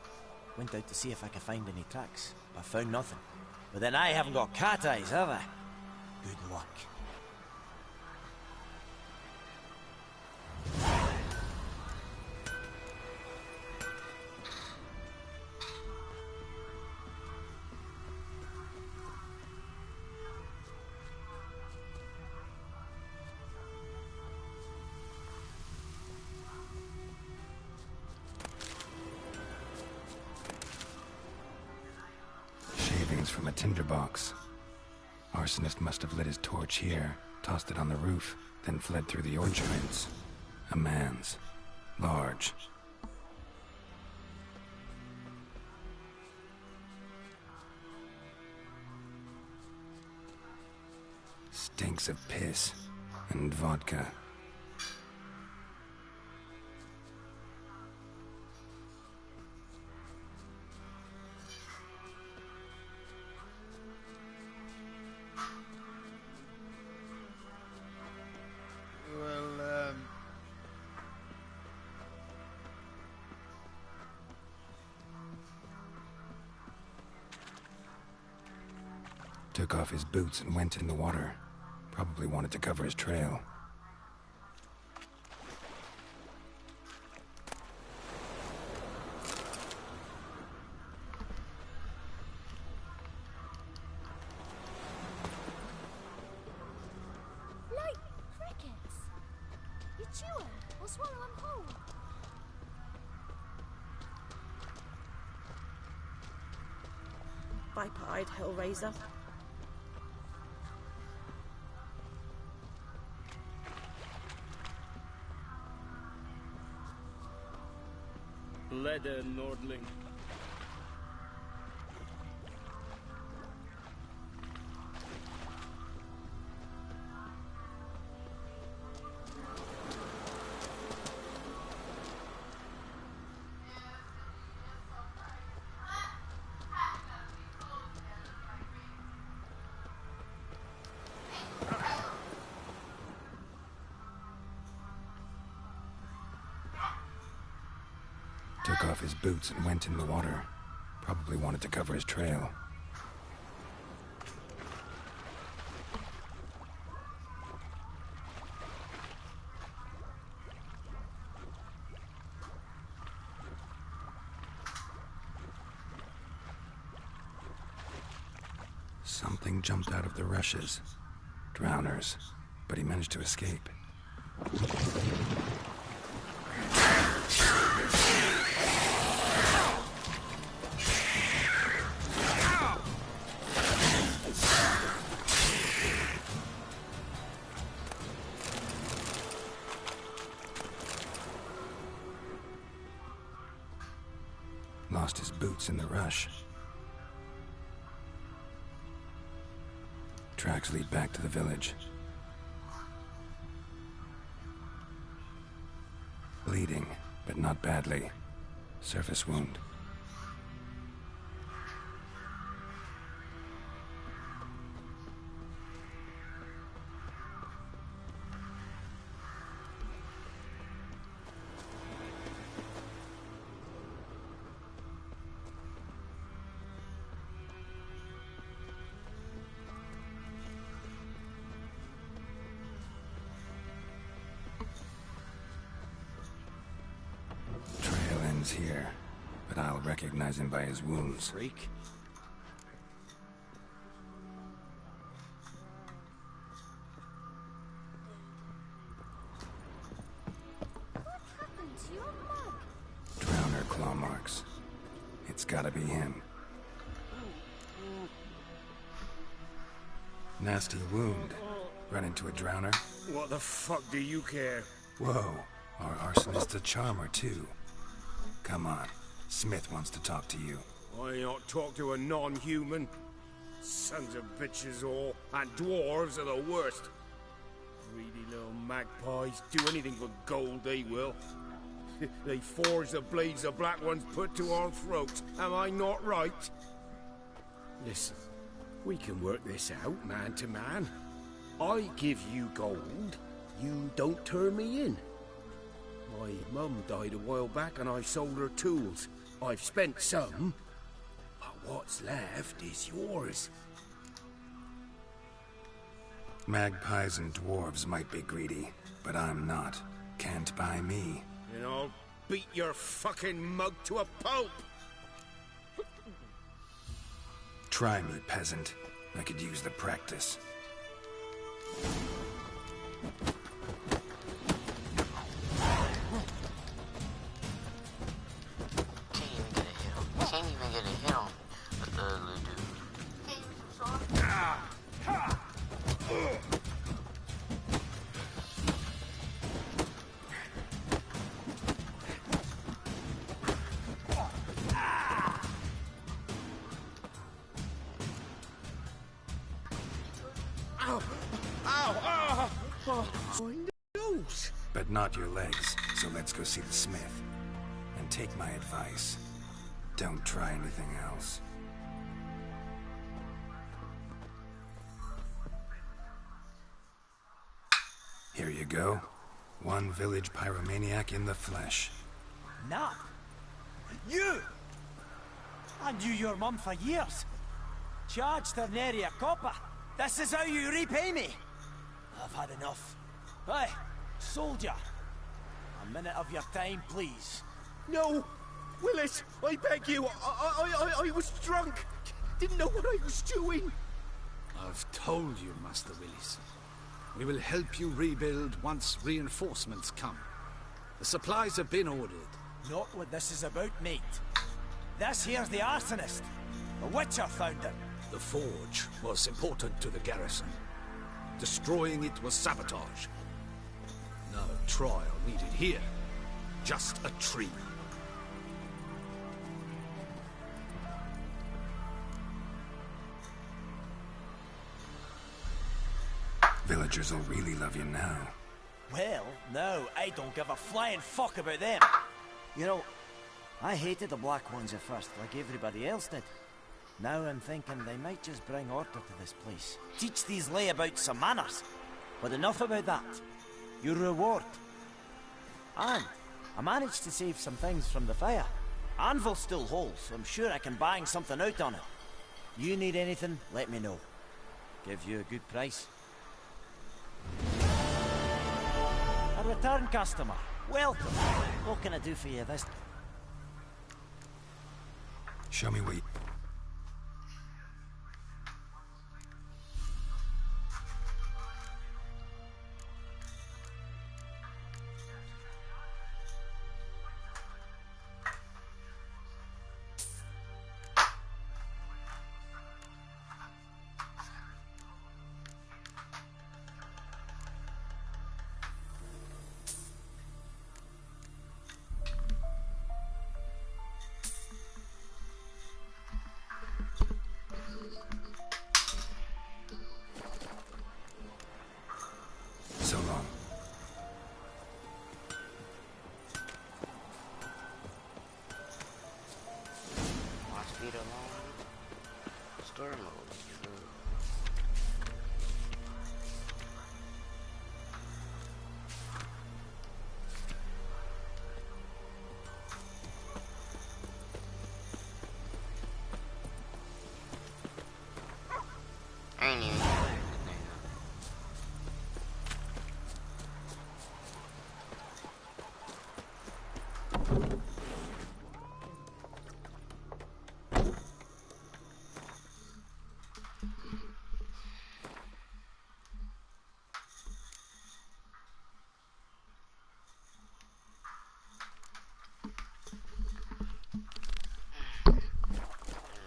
Speaker 20: Went out to see if I could find any tracks. But found nothing. But then I haven't got cat eyes, have I? Good luck.
Speaker 1: From a tinderbox. Arsonist must have lit his torch here, tossed it on the roof, then fled through the orchards. A man's. Large. Stinks of piss and vodka. Took off his boots and went in the water. Probably wanted to cover his trail.
Speaker 4: Like crickets. You chew 'em or swallow 'em whole.
Speaker 19: Viper-eyed hellraiser.
Speaker 9: Leather Nordling.
Speaker 1: took off his boots and went in the water. Probably wanted to cover his trail. Something jumped out of the rushes. Drowners. But he managed to escape. Lost his boots in the rush. Tracks lead back to the village. Bleeding, but not badly. Surface wound. Here, but I'll recognize him by his wounds.
Speaker 12: Freak.
Speaker 4: What happened to your mug?
Speaker 1: Drowner claw marks. It's gotta be him. Nasty wound. Run into a drowner?
Speaker 6: What the fuck do you care?
Speaker 1: Whoa, our arsonist's a charmer too. Come on, Smith wants to talk to you.
Speaker 6: I not talk to a non-human. Sons of bitches all, and dwarves are the worst. Greedy little magpies, do anything for gold they will. They forge the blades the black ones put to our throats, am I not right? Listen, we can work this out man to man. I give you gold, you don't turn me in. My mum died a while back and I sold her tools. I've spent some, but what's left is yours.
Speaker 1: Magpies and dwarves might be greedy, but I'm not. Can't buy me.
Speaker 6: And I'll beat your fucking mug to a pulp!
Speaker 1: Try me, peasant. I could use the practice.
Speaker 17: Can't even get a hit on the ugly dude.
Speaker 6: Ow! Ow! Ow! Oh, my nose!
Speaker 1: But not your legs, so let's go see the smith. And take my advice. Don't try anything else. Here you go. One village pyromaniac in the flesh.
Speaker 20: Nah. You! I knew your mum for years. Charged her nary a copper. This is how you repay me. I've had enough. Hey, soldier. A minute of your time, please.
Speaker 6: No! Willis, I beg you, I was drunk. Didn't know what I was doing.
Speaker 10: I've told you, Master Willis. We will help you rebuild once reinforcements come. The supplies have been ordered.
Speaker 20: Not what this is about, mate. This here's the arsonist. The Witcher found it.
Speaker 10: The forge was important to the garrison. Destroying it was sabotage. No trial needed here. Just a tree.
Speaker 1: Villagers will really love you now.
Speaker 20: Well, no, I don't give a flying fuck about them.
Speaker 21: You know, I hated the Black Ones at first, like everybody else did. Now I'm thinking they might just bring order to this place.
Speaker 20: Teach these layabouts some manners.
Speaker 21: But enough about that. Your reward. And I managed to save some things from the fire.
Speaker 20: Anvil still holds. I'm sure I can bang something out on it. You need anything, let me know. Give you a good price. A return customer. Welcome. What can I do for you this...
Speaker 1: Show me what you... So long.
Speaker 17: My speed alone. Story mode. Ain't even.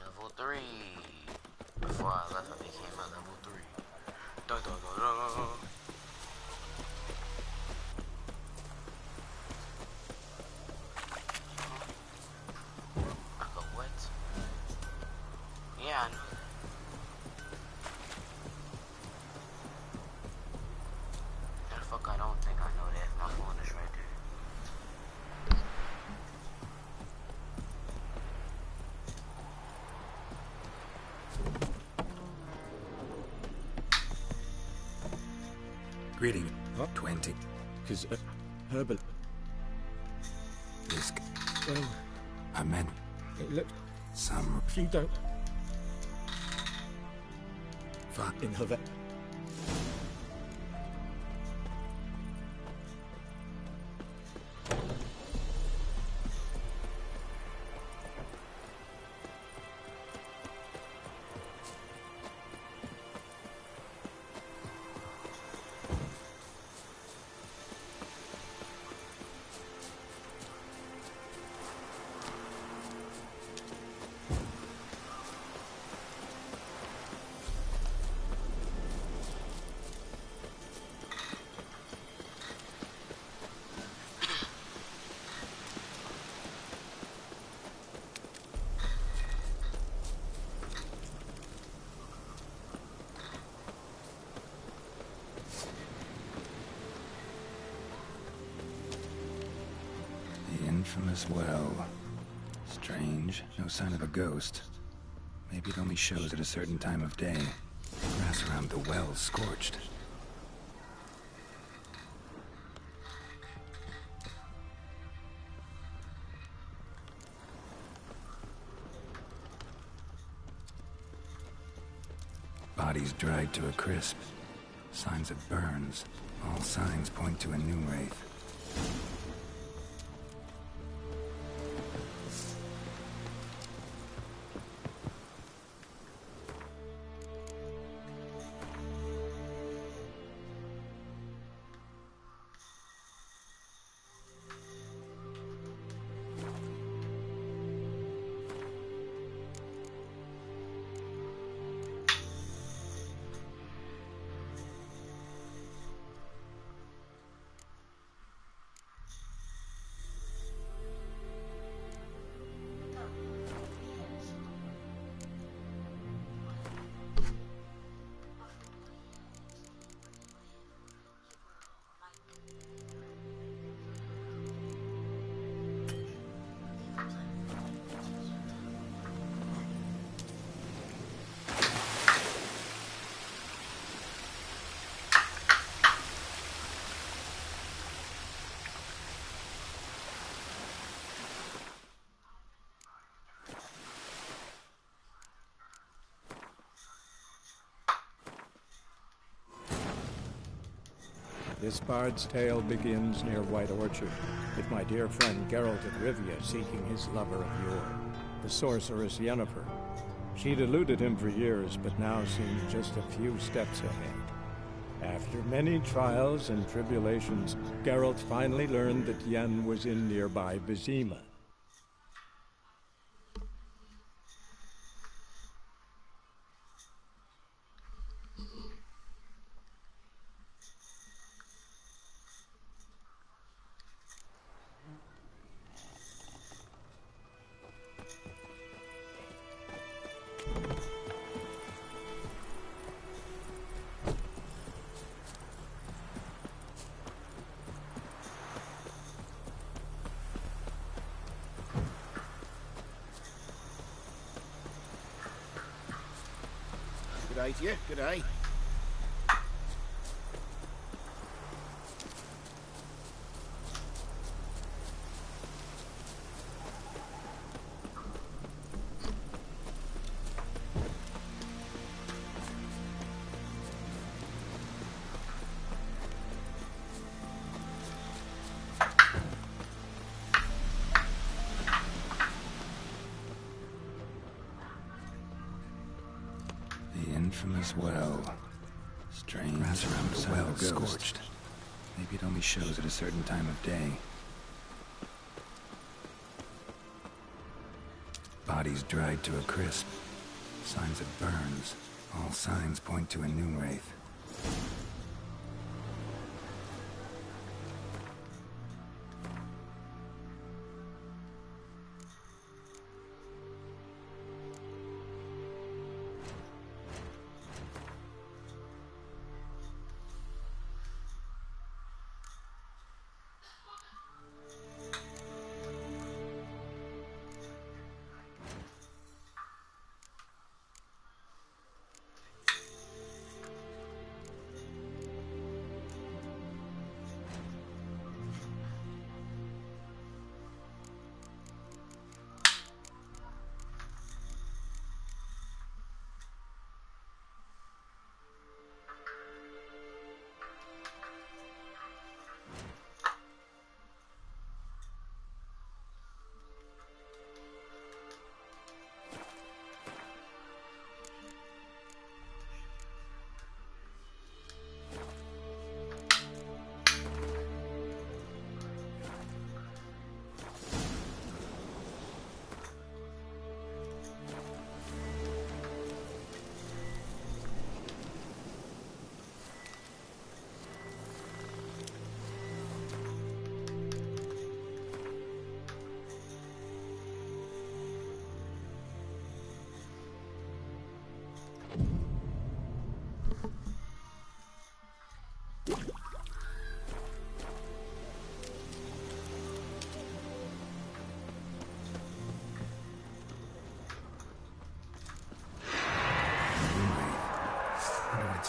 Speaker 17: Level 3. Before I left, I became a level 3. Da, da, da, da. I go what? Yeah, I know that. How the fuck I don't think I know that if my phone is right there.
Speaker 1: Greeting. 20.
Speaker 9: Because, Herbal...
Speaker 1: Disc.
Speaker 9: Well...
Speaker 1: I meant...
Speaker 9: It looked...
Speaker 1: Some...
Speaker 9: If you don't...
Speaker 1: Fuck.
Speaker 9: In her...
Speaker 1: Infamous well. Strange. No sign of a ghost. Maybe it only shows at a certain time of day. Grass around the well scorched. Bodies dried to a crisp. Signs of burns. All signs point to a new wraith.
Speaker 3: This bard's tale begins near White Orchard, with my dear friend Geralt of Rivia seeking his lover of yore, the sorceress Yennefer. She'd eluded him for years, but now seemed just a few steps ahead. After many trials and tribulations, Geralt finally learned that Yen was in nearby Vizima.
Speaker 6: Good day to you. Good day.
Speaker 1: Infamous well. Strange around the well scorched. Maybe it only shows at a certain time of day. Bodies dried to a crisp. Signs of burns. All signs point to a noon wraith.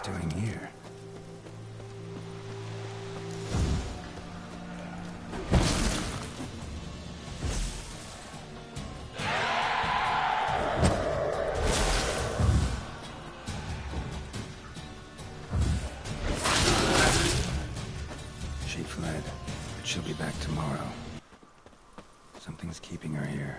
Speaker 1: Doing here? She fled, but she'll be back tomorrow. Something's keeping her here.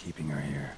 Speaker 1: keeping her here.